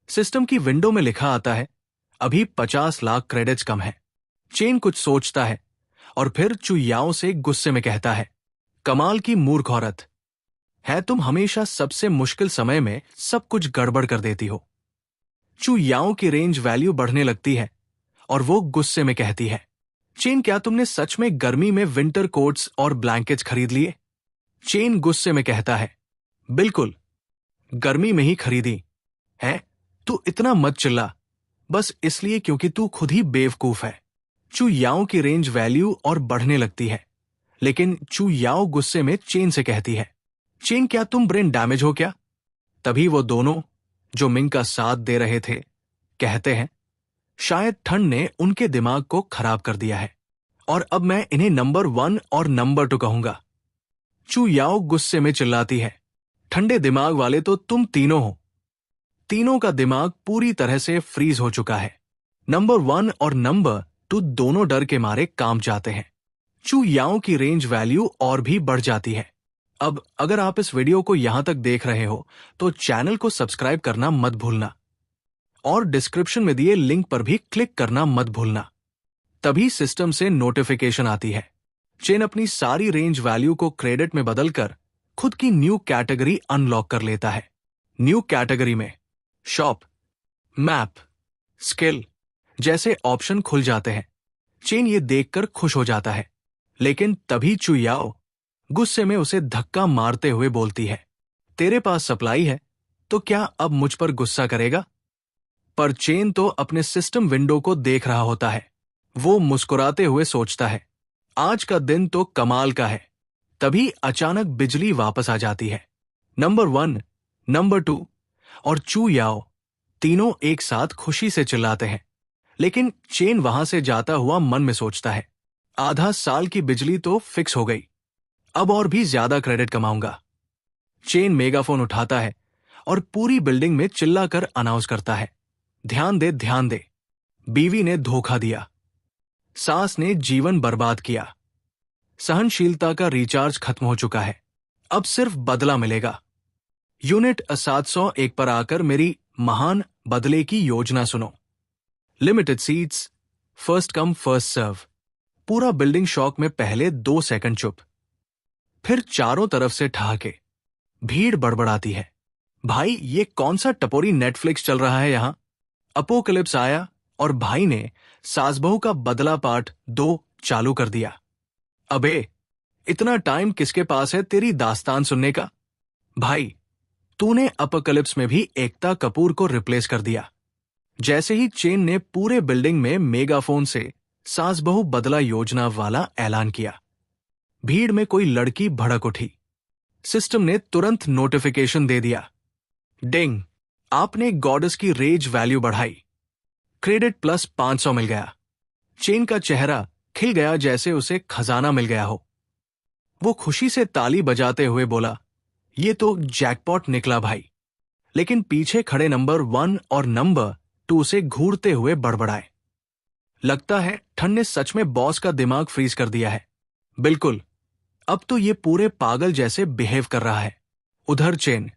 सिस्टम की विंडो में लिखा आता है, अभी 50 लाख क्रेडिट्स कम है। चेन कुछ सोचता है और फिर चू याओ से गुस्से में कहता है, कमाल की मूर्ख औरत है तुम, हमेशा सबसे मुश्किल समय में सब कुछ गड़बड़ कर देती हो। चू याओ की रेंज वैल्यू बढ़ने लगती है और वो गुस्से में कहती है, चेन क्या तुमने सच में गर्मी में विंटर कोट्स और ब्लैंकेट्स खरीद लिए? चेन गुस्से में कहता है, बिल्कुल, गर्मी में ही खरीदी है। तू इतना मत चिल्ला, बस इसलिए क्योंकि तू खुद ही बेवकूफ है। चू याओ की रेंज वैल्यू और बढ़ने लगती है, लेकिन चू याओ गुस्से में चेन से कहती है, चेन क्या तुम ब्रेन डैमेज हो क्या? तभी वो दोनों जो मिंग का साथ दे रहे थे कहते हैं, शायद ठंड ने उनके दिमाग को खराब कर दिया है और अब मैं इन्हें नंबर 1 और नंबर 2 कहूंगा। चू याओ गुस्से में चिल्लाती है, ठंडे दिमाग वाले तो तुम तीनों हो। तीनों का दिमाग पूरी तरह से फ्रीज हो चुका है। नंबर 1 और नंबर 2 दोनों डर के मारे कांप जाते हैं। चू याओ की रेंज वैल्यू और भी बढ़ जाती है। अब अगर आप इस वीडियो को यहां तक देख रहे हो तो चैनल को सब्सक्राइब करना मत भूलना और डिस्क्रिप्शन में दिए लिंक पर भी क्लिक करना मत भूलना। तभी सिस्टम से नोटिफिकेशन आती है। चेन अपनी सारी रेंज वैल्यू को क्रेडिट में बदलकर खुद की न्यू कैटेगरी अनलॉक कर लेता है। न्यू कैटेगरी में शॉप, मैप, स्किल जैसे ऑप्शन खुल जाते हैं। चेन ये देखकर खुश हो जाता है, लेकिन तभी चू याओ गुस्से में उसे धक्का मारते हुए बोलती है, तेरे पास सप्लाई है तो क्या अब मुझ पर गुस्सा करेगा? पर चेन तो अपने सिस्टम विंडो को देख रहा होता है। वो मुस्कुराते हुए सोचता है, आज का दिन तो कमाल का है। तभी अचानक बिजली वापस आ जाती है। नंबर 1, नंबर 2 और चू याओ तीनों एक साथ खुशी से चिल्लाते हैं, लेकिन चेन वहां से जाता हुआ मन में सोचता है, आधा साल की बिजली तो फिक्स हो गई, अब और भी ज्यादा क्रेडिट कमाऊंगा। चेन मेगाफोन उठाता है और पूरी बिल्डिंग में चिल्लाकर अनाउंस करता है, ध्यान दे, ध्यान दे, बीवी ने धोखा दिया, सास ने जीवन बर्बाद किया, सहनशीलता का रिचार्ज खत्म हो चुका है, अब सिर्फ बदला मिलेगा। यूनिट 701 पर आकर मेरी महान बदले की योजना सुनो। Limited seats, first come first serve. पूरा बिल्डिंग शॉक में पहले 2 सेकंड चुप, फिर चारों तरफ से ठहाके। भीड़ बड़बड़ाती है, भाई ये कौन सा टपोरी नेटफ्लिक्स चल रहा है यहां? अपोकलिप्स आया और भाई ने सास बहू का बदला पार्ट 2 चालू कर दिया। अबे इतना टाइम किसके पास है तेरी दास्तान सुनने का? भाई तूने अपोकलिप्स में भी एकता कपूर को रिप्लेस कर दिया। जैसे ही चेन ने पूरे बिल्डिंग में मेगाफोन से सास बहू बदला योजना वाला ऐलान किया, भीड़ में कोई लड़की भड़क उठी। सिस्टम ने तुरंत नोटिफिकेशन दे दिया, डिंग, आपने गॉडेस की रेज वैल्यू बढ़ाई, क्रेडिट प्लस 500 मिल गया। चेन का चेहरा खिल गया जैसे उसे खजाना मिल गया हो। वो खुशी से ताली बजाते हुए बोला, ये तो जैकपॉट निकला भाई। लेकिन पीछे खड़े नंबर 1 और नंबर 2 से घूरते हुए बड़बड़ाए, लगता है ठंड ने सच में बॉस का दिमाग फ्रीज कर दिया है। बिल्कुल, अब तो ये पूरे पागल जैसे बिहेव कर रहा है। उधर चेन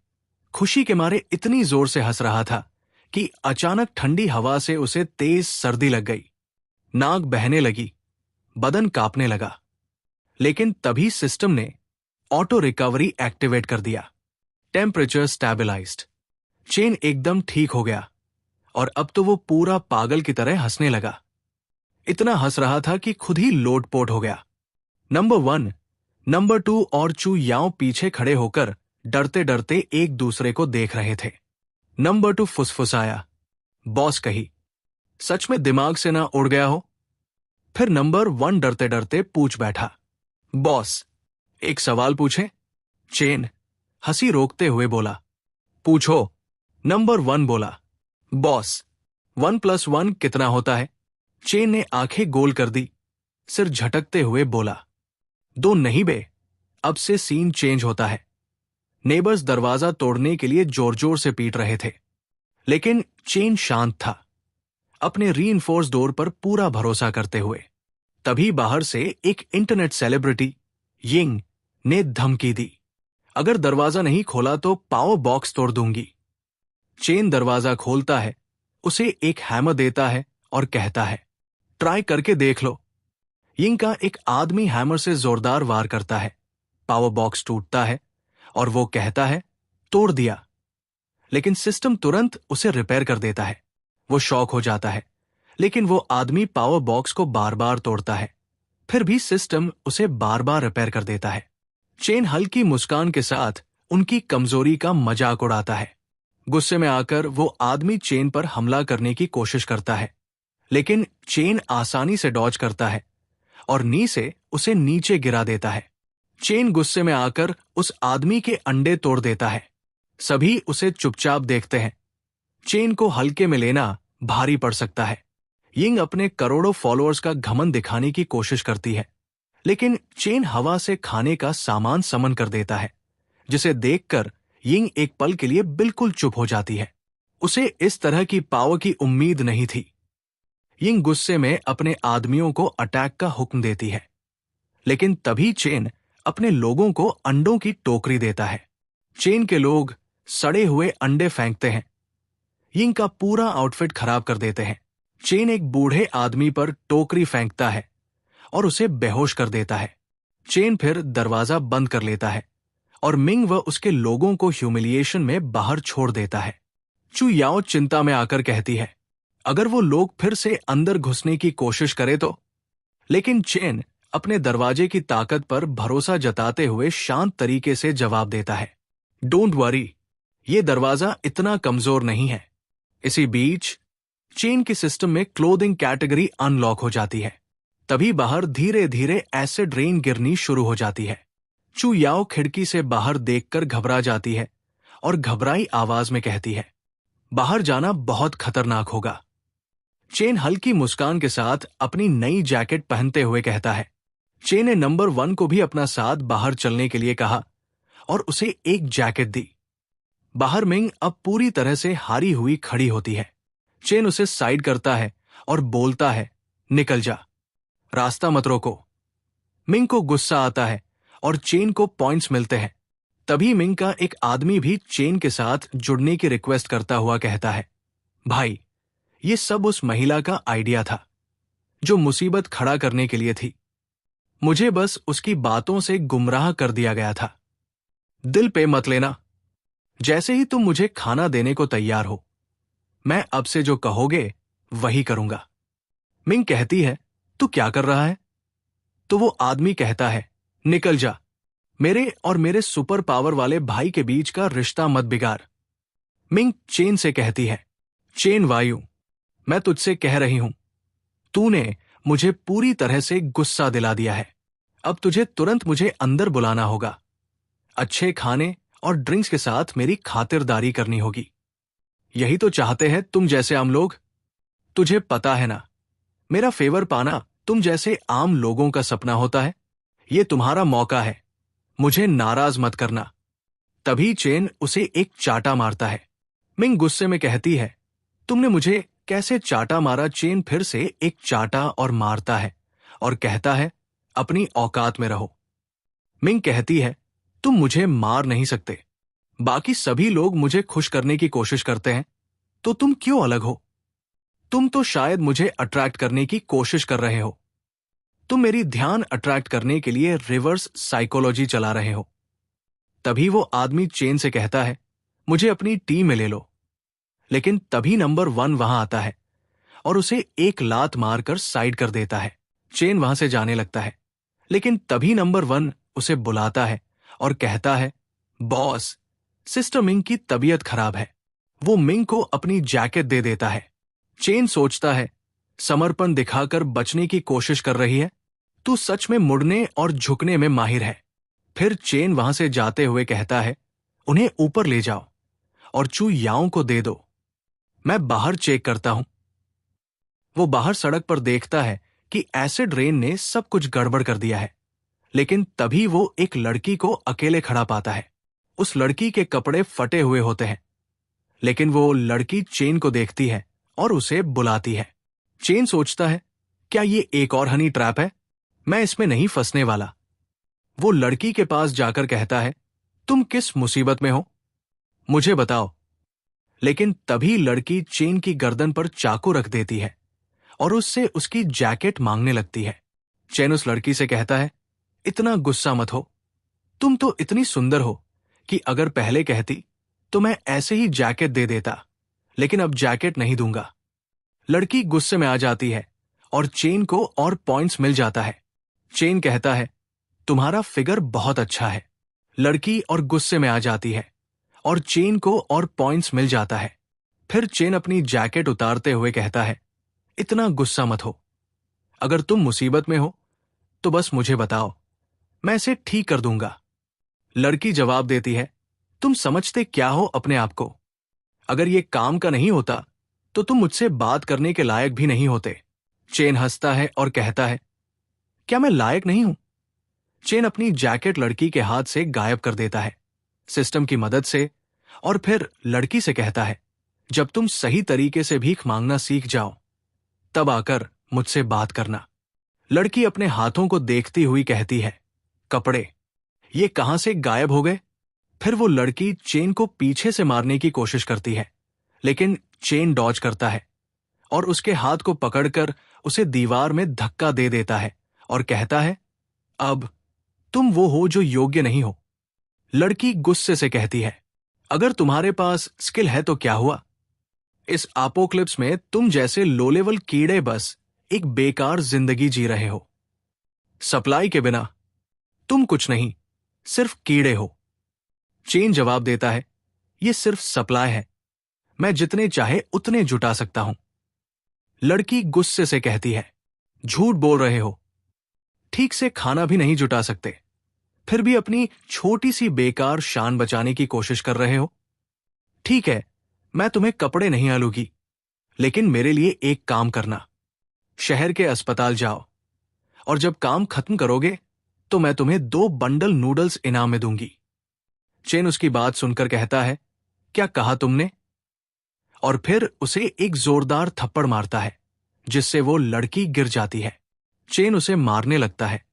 खुशी के मारे इतनी जोर से हंस रहा था कि अचानक ठंडी हवा से उसे तेज सर्दी लग गई। नाक बहने लगी, बदन कांपने लगा। लेकिन तभी सिस्टम ने ऑटो रिकवरी एक्टिवेट कर दिया। Temperature stabilised. चेन एकदम ठीक हो गया और अब तो वो पूरा पागल की तरह हंसने लगा। इतना हंस रहा था कि खुद ही लोटपोट हो गया। नंबर 1, नंबर 2 और चू याओ पीछे खड़े होकर डरते डरते एक दूसरे को देख रहे थे। नंबर 2 फुसफुसाया, बॉस कही, सच में दिमाग से ना उड़ गया हो? फिर नंबर 1 डरते डरते पूछ बैठा, बॉस, एक सवाल पूछे? चेन हंसी रोकते हुए बोला, पूछो। नंबर 1 बोला, बॉस, 1 + 1 कितना होता है? चेन ने आंखें गोल कर दी, सिर झटकते हुए बोला, 2 नहीं बे, अब से सीन चेंज होता है। नेबर्स दरवाजा तोड़ने के लिए जोर जोर से पीट रहे थे, लेकिन चेन शांत था, अपने रीइंफोर्स डोर पर पूरा भरोसा करते हुए। तभी बाहर से एक इंटरनेट सेलिब्रिटी यिंग ने धमकी दी, अगर दरवाजा नहीं खोला तो पावर बॉक्स तोड़ दूंगी। चेन दरवाजा खोलता है, उसे एक हैमर देता है और कहता है, ट्राई करके देख लो। यिंग का एक आदमी हैमर से जोरदार वार करता है, पावर बॉक्स टूटता है और वो कहता है, तोड़ दिया। लेकिन सिस्टम तुरंत उसे रिपेयर कर देता है। वो शॉक हो जाता है, लेकिन वो आदमी पावर बॉक्स को बार बार तोड़ता है, फिर भी सिस्टम उसे बार बार रिपेयर कर देता है। चेन हल्की मुस्कान के साथ उनकी कमजोरी का मजाक उड़ाता है। गुस्से में आकर वो आदमी चेन पर हमला करने की कोशिश करता है, लेकिन चेन आसानी से डॉज करता है और नी से उसे नीचे गिरा देता है। चेन गुस्से में आकर उस आदमी के अंडे तोड़ देता है। सभी उसे चुपचाप देखते हैं। चेन को हल्के में लेना भारी पड़ सकता है। यिंग अपने करोड़ों फॉलोअर्स का घमंड दिखाने की कोशिश करती है, लेकिन चेन हवा से खाने का सामान समन कर देता है, जिसे देखकर यिंग एक पल के लिए बिल्कुल चुप हो जाती है। उसे इस तरह की पावर की उम्मीद नहीं थी। यिंग गुस्से में अपने आदमियों को अटैक का हुक्म देती है, लेकिन तभी चेन अपने लोगों को अंडों की टोकरी देता है। चेन के लोग सड़े हुए अंडे फेंकते हैं, यिंग का पूरा आउटफिट खराब कर देते हैं। चेन एक बूढ़े आदमी पर टोकरी फेंकता है और उसे बेहोश कर देता है। चेन फिर दरवाजा बंद कर लेता है और मिंग व उसके लोगों को ह्यूमिलिएशन में बाहर छोड़ देता है। चू याओ चिंता में आकर कहती है, अगर वो लोग फिर से अंदर घुसने की कोशिश करे तो? लेकिन चेन अपने दरवाजे की ताकत पर भरोसा जताते हुए शांत तरीके से जवाब देता है, डोंट वरी, ये दरवाजा इतना कमजोर नहीं है। इसी बीच चेन के सिस्टम में क्लोथिंग कैटेगरी अनलॉक हो जाती है। तभी बाहर धीरे धीरे एसिड रेन गिरनी शुरू हो जाती है। चू याओ खिड़की से बाहर देखकर घबरा जाती है और घबराई आवाज में कहती है, बाहर जाना बहुत खतरनाक होगा। चेन हल्की मुस्कान के साथ अपनी नई जैकेट पहनते हुए कहता है। चेन ने नंबर 1 को भी अपना साथ बाहर चलने के लिए कहा और उसे एक जैकेट दी। बाहर मिंग अब पूरी तरह से हारी हुई खड़ी होती है। चेन उसे साइड करता है और बोलता है, निकल जा, रास्ता मत रोको। मिंग को गुस्सा आता है और चेन को पॉइंट्स मिलते हैं। तभी मिंग का एक आदमी भी चेन के साथ जुड़ने की रिक्वेस्ट करता हुआ कहता है, भाई, ये सब उस महिला का आइडिया था जो मुसीबत खड़ा करने के लिए थी। मुझे बस उसकी बातों से गुमराह कर दिया गया था। दिल पे मत लेना। जैसे ही तुम मुझे खाना देने को तैयार हो, मैं अब से जो कहोगे वही करूंगा। मिंग कहती है, तू क्या कर रहा है? तो वो आदमी कहता है, निकल जा, मेरे और मेरे सुपर पावर वाले भाई के बीच का रिश्ता मत बिगाड़। मिंग चेन से कहती है, चेन वायु, मैं तुझसे कह रही हूं, तूने मुझे पूरी तरह से गुस्सा दिला दिया है। अब तुझे तुरंत मुझे अंदर बुलाना होगा। अच्छे खाने और ड्रिंक्स के साथ मेरी खातिरदारी करनी होगी। यही तो चाहते हैं तुम जैसे आम लोग। तुझे पता है ना, मेरा फेवर पाना तुम जैसे आम लोगों का सपना होता है। ये तुम्हारा मौका है, मुझे नाराज मत करना। तभी चेन उसे एक चाटा मारता है। मिंग गुस्से में कहती है, तुमने मुझे कैसे चाटा मारा? चेन फिर से एक चाटा और मारता है और कहता है, अपनी औकात में रहो। मिंग कहती है, तुम मुझे मार नहीं सकते, बाकी सभी लोग मुझे खुश करने की कोशिश करते हैं, तो तुम क्यों अलग हो? तुम तो शायद मुझे अट्रैक्ट करने की कोशिश कर रहे हो। तुम मेरी ध्यान अट्रैक्ट करने के लिए रिवर्स साइकोलॉजी चला रहे हो। तभी वो आदमी चेन से कहता है, मुझे अपनी टीम में ले लो। लेकिन तभी नंबर 1 वहां आता है और उसे एक लात मारकर साइड कर देता है। चेन वहां से जाने लगता है, लेकिन तभी नंबर 1 उसे बुलाता है और कहता है, बॉस, सिस्टर मिंग की तबीयत खराब है। वो मिंग को अपनी जैकेट दे देता है। चेन सोचता है, समर्पण दिखाकर बचने की कोशिश कर रही है। तू सच में मुड़ने और झुकने में माहिर है। फिर चेन वहां से जाते हुए कहता है, उन्हें ऊपर ले जाओ और चू याओ को दे दो। मैं बाहर चेक करता हूं। वो बाहर सड़क पर देखता है कि एसिड रेन ने सब कुछ गड़बड़ कर दिया है। लेकिन तभी वो एक लड़की को अकेले खड़ा पाता है। उस लड़की के कपड़े फटे हुए होते हैं, लेकिन वो लड़की चेन को देखती है और उसे बुलाती है। चेन सोचता है, क्या ये एक और हनी ट्रैप है? मैं इसमें नहीं फंसने वाला। वो लड़की के पास जाकर कहता है, तुम किस मुसीबत में हो? मुझे बताओ। लेकिन तभी लड़की चेन की गर्दन पर चाकू रख देती है और उससे उसकी जैकेट मांगने लगती है। चेन उस लड़की से कहता है, इतना गुस्सा मत हो। तुम तो इतनी सुंदर हो कि अगर पहले कहती तो मैं ऐसे ही जैकेट दे देता, लेकिन अब जैकेट नहीं दूंगा। लड़की गुस्से में आ जाती है और चेन को और पॉइंट्स मिल जाता है। चेन कहता है, तुम्हारा फिगर बहुत अच्छा है। लड़की और गुस्से में आ जाती है और चेन को और पॉइंट्स मिल जाता है। फिर चेन अपनी जैकेट उतारते हुए कहता है, इतना गुस्सा मत हो। अगर तुम मुसीबत में हो तो बस मुझे बताओ, मैं इसे ठीक कर दूंगा। लड़की जवाब देती है, तुम समझते क्या हो अपने आप को? अगर ये काम का नहीं होता तो तुम मुझसे बात करने के लायक भी नहीं होते। चेन हंसता है और कहता है, क्या मैं लायक नहीं हूं? चेन अपनी जैकेट लड़की के हाथ से गायब कर देता है सिस्टम की मदद से, और फिर लड़की से कहता है, जब तुम सही तरीके से भीख मांगना सीख जाओ तब आकर मुझसे बात करना। लड़की अपने हाथों को देखती हुई कहती है, कपड़े ये कहां से गायब हो गए? फिर वो लड़की चेन को पीछे से मारने की कोशिश करती है, लेकिन चेन डॉज करता है और उसके हाथ को पकड़कर उसे दीवार में धक्का दे देता है और कहता है, अब तुम वो हो जो योग्य नहीं हो। लड़की गुस्से से कहती है, अगर तुम्हारे पास स्किल है तो क्या हुआ? इस एपोकलिप्स में तुम जैसे लो लेवल कीड़े बस एक बेकार जिंदगी जी रहे हो। सप्लाई के बिना तुम कुछ नहीं, सिर्फ कीड़े हो। चेन जवाब देता है, ये सिर्फ सप्लाई है। मैं जितने चाहे उतने जुटा सकता हूं। लड़की गुस्से से कहती है, झूठ बोल रहे हो। ठीक से खाना भी नहीं जुटा सकते, फिर भी अपनी छोटी सी बेकार शान बचाने की कोशिश कर रहे हो। ठीक है, मैं तुम्हें कपड़े नहीं आलूंगी, लेकिन मेरे लिए एक काम करना। शहर के अस्पताल जाओ और जब काम खत्म करोगे तो मैं तुम्हें 2 बंडल नूडल्स इनाम में दूंगी। चेन उसकी बात सुनकर कहता है, क्या कहा तुमने? और फिर उसे एक जोरदार थप्पड़ मारता है जिससे वो लड़की गिर जाती है। चेन उसे मारने लगता है।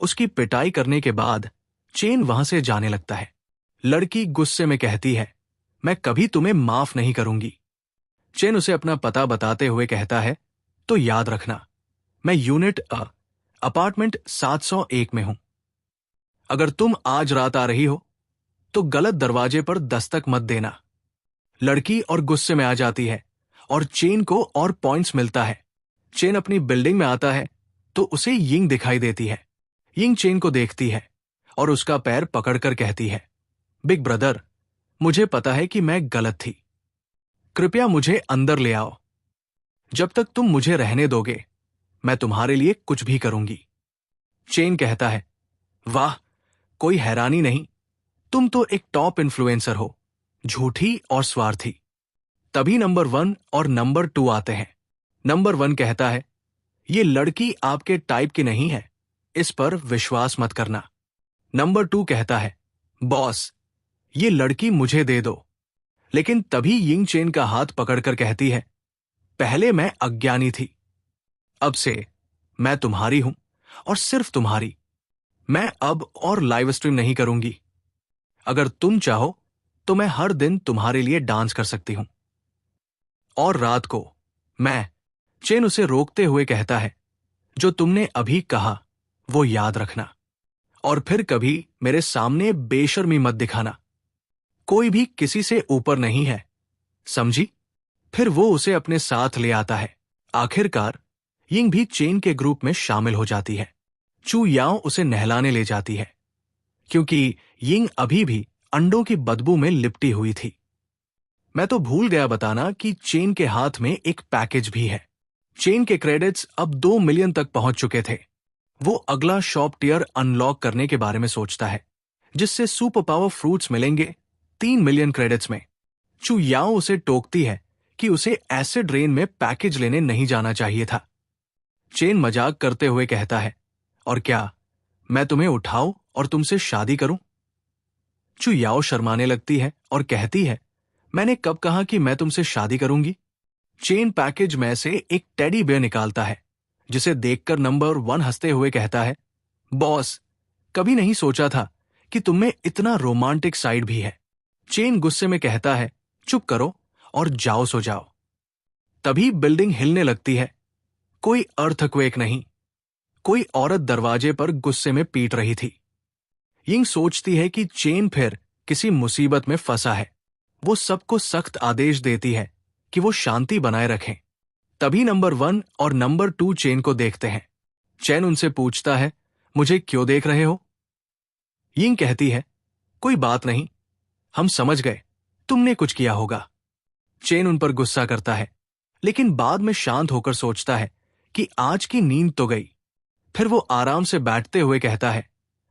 उसकी पिटाई करने के बाद चेन वहां से जाने लगता है। लड़की गुस्से में कहती है, मैं कभी तुम्हें माफ नहीं करूंगी। चेन उसे अपना पता बताते हुए कहता है, तो याद रखना, मैं यूनिट अपार्टमेंट 701 में हूं। अगर तुम आज रात आ रही हो तो गलत दरवाजे पर दस्तक मत देना। लड़की और गुस्से में आ जाती है और चेन को और पॉइंट्स मिलता है। चेन अपनी बिल्डिंग में आता है तो उसे यिंग दिखाई देती है। यिंग चेन को देखती है और उसका पैर पकड़कर कहती है, बिग ब्रदर, मुझे पता है कि मैं गलत थी। कृपया मुझे अंदर ले आओ। जब तक तुम मुझे रहने दोगे मैं तुम्हारे लिए कुछ भी करूंगी। चेन कहता है, वाह, कोई हैरानी नहीं, तुम तो एक टॉप इन्फ्लुएंसर हो, झूठी और स्वार्थी। तभी नंबर 1 और नंबर 2 आते हैं। नंबर 1 कहता है, ये लड़की आपके टाइप की नहीं है, इस पर विश्वास मत करना। नंबर 2 कहता है, बॉस, ये लड़की मुझे दे दो। लेकिन तभी यिंग चेन का हाथ पकड़कर कहती है, पहले मैं अज्ञानी थी, अब से मैं तुम्हारी हूं और सिर्फ तुम्हारी। मैं अब और लाइव स्ट्रीम नहीं करूंगी। अगर तुम चाहो तो मैं हर दिन तुम्हारे लिए डांस कर सकती हूं। और रात को मैं, चेन उसे रोकते हुए कहता है, जो तुमने अभी कहा वो याद रखना, और फिर कभी मेरे सामने बेशर्मी मत दिखाना। कोई भी किसी से ऊपर नहीं है, समझी? फिर वो उसे अपने साथ ले आता है। आखिरकार यिंग भी चेन के ग्रुप में शामिल हो जाती है। चू याओ उसे नहलाने ले जाती है, क्योंकि यिंग अभी भी अंडों की बदबू में लिपटी हुई थी। मैं तो भूल गया बताना कि चेन के हाथ में एक पैकेज भी है। चेन के क्रेडिट्स अब 2 मिलियन तक पहुंच चुके थे। वो अगला शॉप टियर अनलॉक करने के बारे में सोचता है, जिससे सुपर पावर फ्रूट्स मिलेंगे 3 मिलियन क्रेडिट्स में। चू याओ उसे टोकती है कि उसे एसिड रेन में पैकेज लेने नहीं जाना चाहिए था। चेन मजाक करते हुए कहता है, और क्या मैं तुम्हें उठाऊं और तुमसे शादी करूं? चू याओ शर्माने लगती है और कहती है, मैंने कब कहा कि मैं तुमसे शादी करूंगी? चेन पैकेज में से एक टेडी बेयर निकालता है, जिसे देखकर नंबर 1 हंसते हुए कहता है, बॉस, कभी नहीं सोचा था कि तुममें इतना रोमांटिक साइड भी है। चेन गुस्से में कहता है, चुप करो और जाओ सो जाओ। तभी बिल्डिंग हिलने लगती है। कोई अर्थक्वेक नहीं, कोई औरत दरवाजे पर गुस्से में पीट रही थी। यिंग सोचती है कि चेन फिर किसी मुसीबत में फंसा है। वो सबको सख्त आदेश देती है कि वो शांति बनाए रखें। तभी नंबर 1 और नंबर 2 चेन को देखते हैं। चेन उनसे पूछता है, मुझे क्यों देख रहे हो? यिंग कहती है, कोई बात नहीं, हम समझ गए, तुमने कुछ किया होगा। चेन उन पर गुस्सा करता है, लेकिन बाद में शांत होकर सोचता है कि आज की नींद तो गई। फिर वो आराम से बैठते हुए कहता है,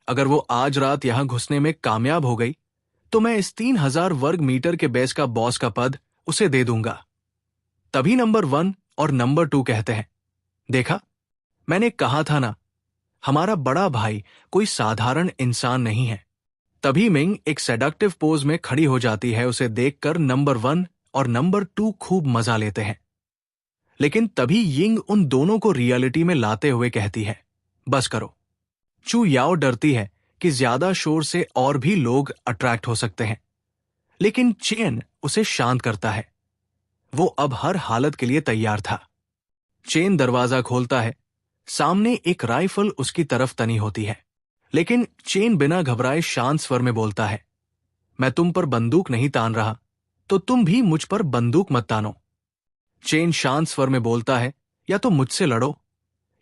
अगर वो आज रात यहां घुसने में कामयाब हो गई तो मैं इस 3000 वर्ग मीटर के बेस का बॉस का पद उसे दे दूंगा। तभी नंबर 1 और नंबर 2 कहते हैं, देखा, मैंने कहा था ना, हमारा बड़ा भाई कोई साधारण इंसान नहीं है। तभी मिंग एक सेडक्टिव पोज में खड़ी हो जाती है। उसे देखकर नंबर 1 और नंबर 2 खूब मजा लेते हैं। लेकिन तभी यिंग उन दोनों को रियलिटी में लाते हुए कहती है, बस करो। चू याओ डरती है कि ज्यादा शोर से और भी लोग अट्रैक्ट हो सकते हैं, लेकिन चेन उसे शांत करता है। वो अब हर हालत के लिए तैयार था। चेन दरवाजा खोलता है। सामने एक राइफल उसकी तरफ तनी होती है, लेकिन चेन बिना घबराए शांत स्वर में बोलता है, मैं तुम पर बंदूक नहीं तान रहा, तो तुम भी मुझ पर बंदूक मत तानो। चेन शांत स्वर में बोलता है, या तो मुझसे लड़ो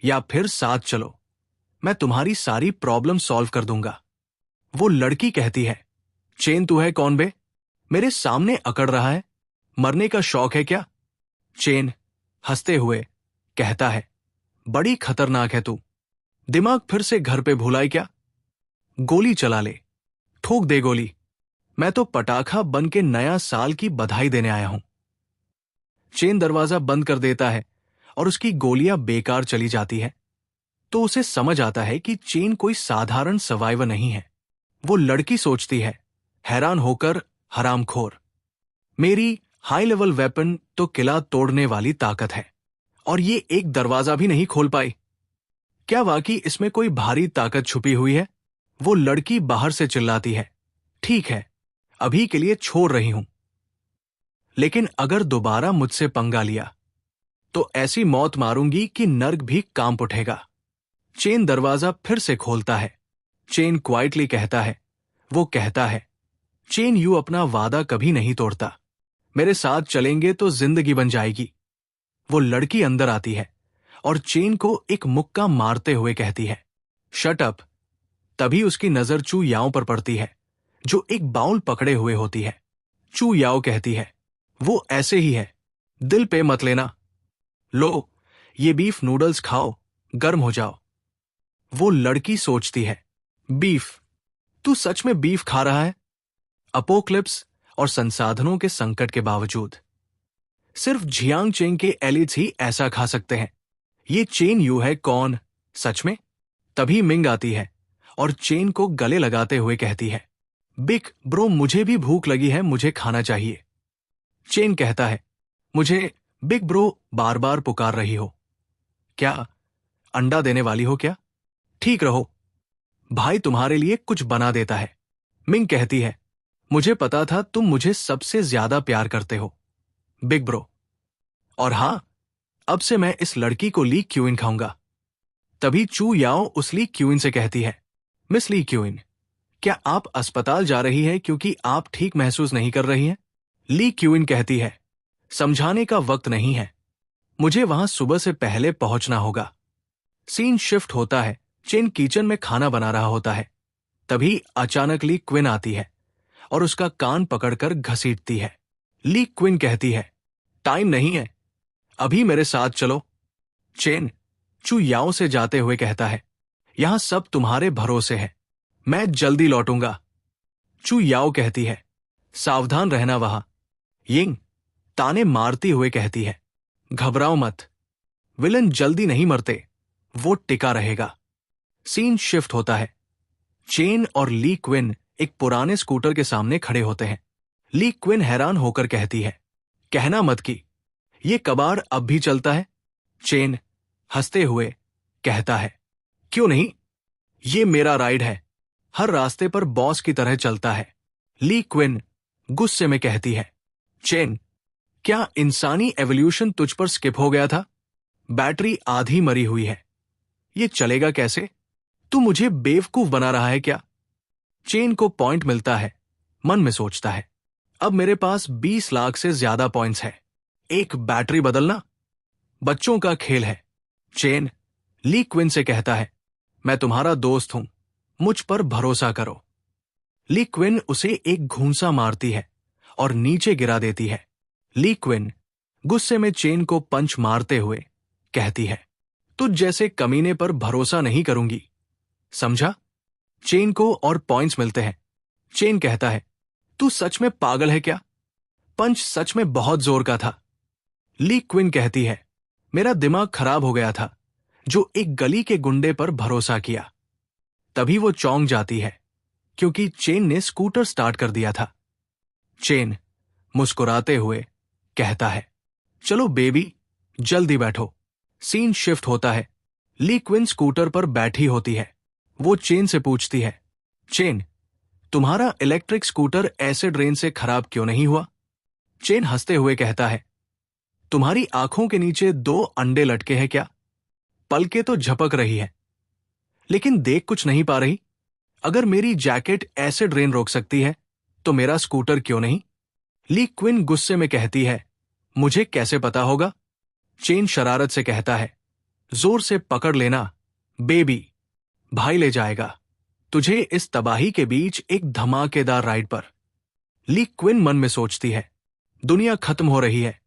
या फिर साथ चलो, मैं तुम्हारी सारी प्रॉब्लम सॉल्व कर दूंगा। वो लड़की कहती है, चेन तू है कौन बे? मेरे सामने अकड़ रहा है, मरने का शौक है क्या? चेन हंसते हुए कहता है, बड़ी खतरनाक है तू, दिमाग फिर से घर पे भुलाई क्या? गोली चला ले, ठोक दे गोली, मैं तो पटाखा बन के नया साल की बधाई देने आया हूं। चेन दरवाजा बंद कर देता है और उसकी गोलियां बेकार चली जाती है। तो उसे समझ आता है कि चेन कोई साधारण सर्वाइवर नहीं है। वो लड़की सोचती है, हैरान होकर, हरामखोर, मेरी हाई लेवल वेपन तो किला तोड़ने वाली ताकत है, और ये एक दरवाजा भी नहीं खोल पाई। क्या वाकई इसमें कोई भारी ताकत छुपी हुई है? वो लड़की बाहर से चिल्लाती है, ठीक है, अभी के लिए छोड़ रही हूं, लेकिन अगर दोबारा मुझसे पंगा लिया तो ऐसी मौत मारूंगी कि नर्क भी कांप उठेगा। चेन दरवाजा फिर से खोलता है। चेन क्वाइटली कहता है, वो कहता है, चेन यू अपना वादा कभी नहीं तोड़ता, मेरे साथ चलेंगे तो जिंदगी बन जाएगी। वो लड़की अंदर आती है और चेन को एक मुक्का मारते हुए कहती है, शट अप। तभी उसकी नजर चू याओ पर पड़ती है, जो एक बाउल पकड़े हुए होती है। चू याओ कहती है, वो ऐसे ही है, दिल पे मत लेना। लो, ये बीफ नूडल्स खाओ, गर्म हो जाओ। वो लड़की सोचती है, बीफ? तू सच में बीफ खा रहा है? अपोक्लिप्स और संसाधनों के संकट के बावजूद सिर्फ जियांग चेंग के एलिट्स ही ऐसा खा सकते हैं। ये चेन यू है कौन सच में? तभी मिंग आती है और चेन को गले लगाते हुए कहती है, बिग ब्रो, मुझे भी भूख लगी है, मुझे खाना चाहिए। चेन कहता है, मुझे बिग ब्रो बार बार पुकार रही हो क्या? अंडा देने वाली हो क्या? ठीक रहो, भाई तुम्हारे लिए कुछ बना देता है। मिंग कहती है, मुझे पता था तुम मुझे सबसे ज्यादा प्यार करते हो, बिग ब्रो। और हां, अब से मैं इस लड़की को ली क्यूइन खाऊंगा। तभी चू याओ उस ली क्यूइन से कहती है, मिस ली क्यूइन, क्या आप अस्पताल जा रही है क्योंकि आप ठीक महसूस नहीं कर रही हैं? ली क्यूइन कहती है, समझाने का वक्त नहीं है, मुझे वहां सुबह से पहले पहुंचना होगा। सीन शिफ्ट होता है। चेन किचन में खाना बना रहा होता है। तभी अचानक ली क्विन आती है और उसका कान पकड़कर घसीटती है। ली क्विन कहती है, टाइम नहीं है, अभी मेरे साथ चलो। चेन चू याओ से जाते हुए कहता है, यहां सब तुम्हारे भरोसे है, मैं जल्दी लौटूंगा। चू याओ कहती है, सावधान रहना वहां। यिंग ताने मारती हुए कहती है, घबराओ मत, विलन जल्दी नहीं मरते, वो टिका रहेगा। सीन शिफ्ट होता है। चेन और ली क्विन एक पुराने स्कूटर के सामने खड़े होते हैं। ली क्विन हैरान होकर कहती है, कहना मत कि ये कबाड़ अब भी चलता है। चेन हंसते हुए कहता है, क्यों नहीं, ये मेरा राइड है, हर रास्ते पर बॉस की तरह चलता है। ली क्विन गुस्से में कहती है, चेन क्या इंसानी एवोल्यूशन तुझ पर स्किप हो गया था? बैटरी आधी मरी हुई है, ये चलेगा कैसे? तू मुझे बेवकूफ बना रहा है क्या? चेन को पॉइंट मिलता है, मन में सोचता है, अब मेरे पास 20 लाख से ज्यादा पॉइंट्स है, एक बैटरी बदलना बच्चों का खेल है। चेन ली क्विन से कहता है, मैं तुम्हारा दोस्त हूं, मुझ पर भरोसा करो। ली क्विन उसे एक घूंसा मारती है और नीचे गिरा देती है। ली क्विन गुस्से में चेन को पंच मारते हुए कहती है, तुझ जैसे कमीने पर भरोसा नहीं करूंगी, समझा? चेन को और पॉइंट्स मिलते हैं। चेन कहता है, तू सच में पागल है क्या? पंच सच में बहुत जोर का था। ली क्विन कहती है, मेरा दिमाग खराब हो गया था, जो एक गली के गुंडे पर भरोसा किया। तभी वो चौंक जाती है क्योंकि चेन ने स्कूटर स्टार्ट कर दिया था। चेन मुस्कुराते हुए कहता है, चलो बेबी, जल्दी बैठो। सीन शिफ्ट होता है। ली क्विन स्कूटर पर बैठी होती है। वो चेन से पूछती है, चेन तुम्हारा इलेक्ट्रिक स्कूटर एसिड रेन से खराब क्यों नहीं हुआ? चेन हंसते हुए कहता है, तुम्हारी आंखों के नीचे 2 अंडे लटके हैं क्या? पलके तो झपक रही है, लेकिन देख कुछ नहीं पा रही। अगर मेरी जैकेट एसिड रेन रोक सकती है तो मेरा स्कूटर क्यों नहीं? ली क्विन गुस्से में कहती है, मुझे कैसे पता होगा? चेन शरारत से कहता है, जोर से पकड़ लेना बेबी, भाई ले जाएगा तुझे इस तबाही के बीच एक धमाकेदार राइड पर। ली क्विन मन में सोचती है, दुनिया खत्म हो रही है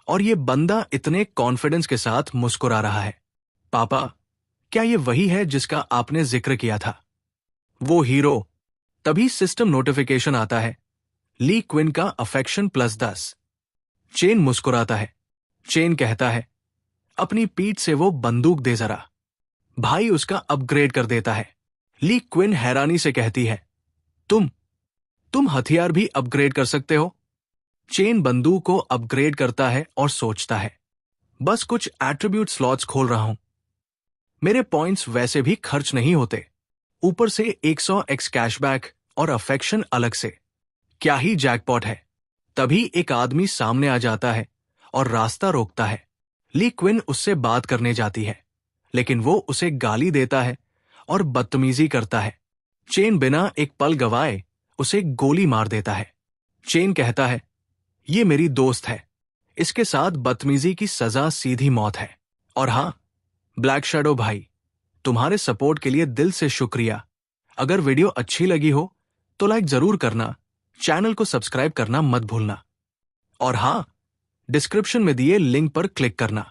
और ये बंदा इतने कॉन्फिडेंस के साथ मुस्कुरा रहा है। पापा, क्या ये वही है जिसका आपने जिक्र किया था? वो हीरो। तभी सिस्टम नोटिफिकेशन आता है, ली क्विन का अफेक्शन +10। चेन मुस्कुराता है। चेन कहता है, अपनी पीठ से वो बंदूक दे जरा। भाई उसका अपग्रेड कर देता है। ली क्विन हैरानी से कहती है, तुम हथियार भी अपग्रेड कर सकते हो? चेन बंदूक को अपग्रेड करता है और सोचता है, बस कुछ एट्रीब्यूट स्लॉट्स खोल रहा हूं, मेरे पॉइंट्स वैसे भी खर्च नहीं होते, ऊपर से 100x कैशबैक और अफेक्शन अलग से, क्या ही जैकपॉट है। तभी एक आदमी सामने आ जाता है और रास्ता रोकता है। ली क्विन उससे बात करने जाती है, लेकिन वो उसे गाली देता है और बदतमीजी करता है। चेन बिना एक पल गवाए उसे गोली मार देता है। चेन कहता है, ये मेरी दोस्त है, इसके साथ बदतमीजी की सजा सीधी मौत है। और हां, ब्लैक शैडो भाई, तुम्हारे सपोर्ट के लिए दिल से शुक्रिया। अगर वीडियो अच्छी लगी हो तो लाइक जरूर करना, चैनल को सब्सक्राइब करना मत भूलना। और हां, डिस्क्रिप्शन में दिए लिंक पर क्लिक करना।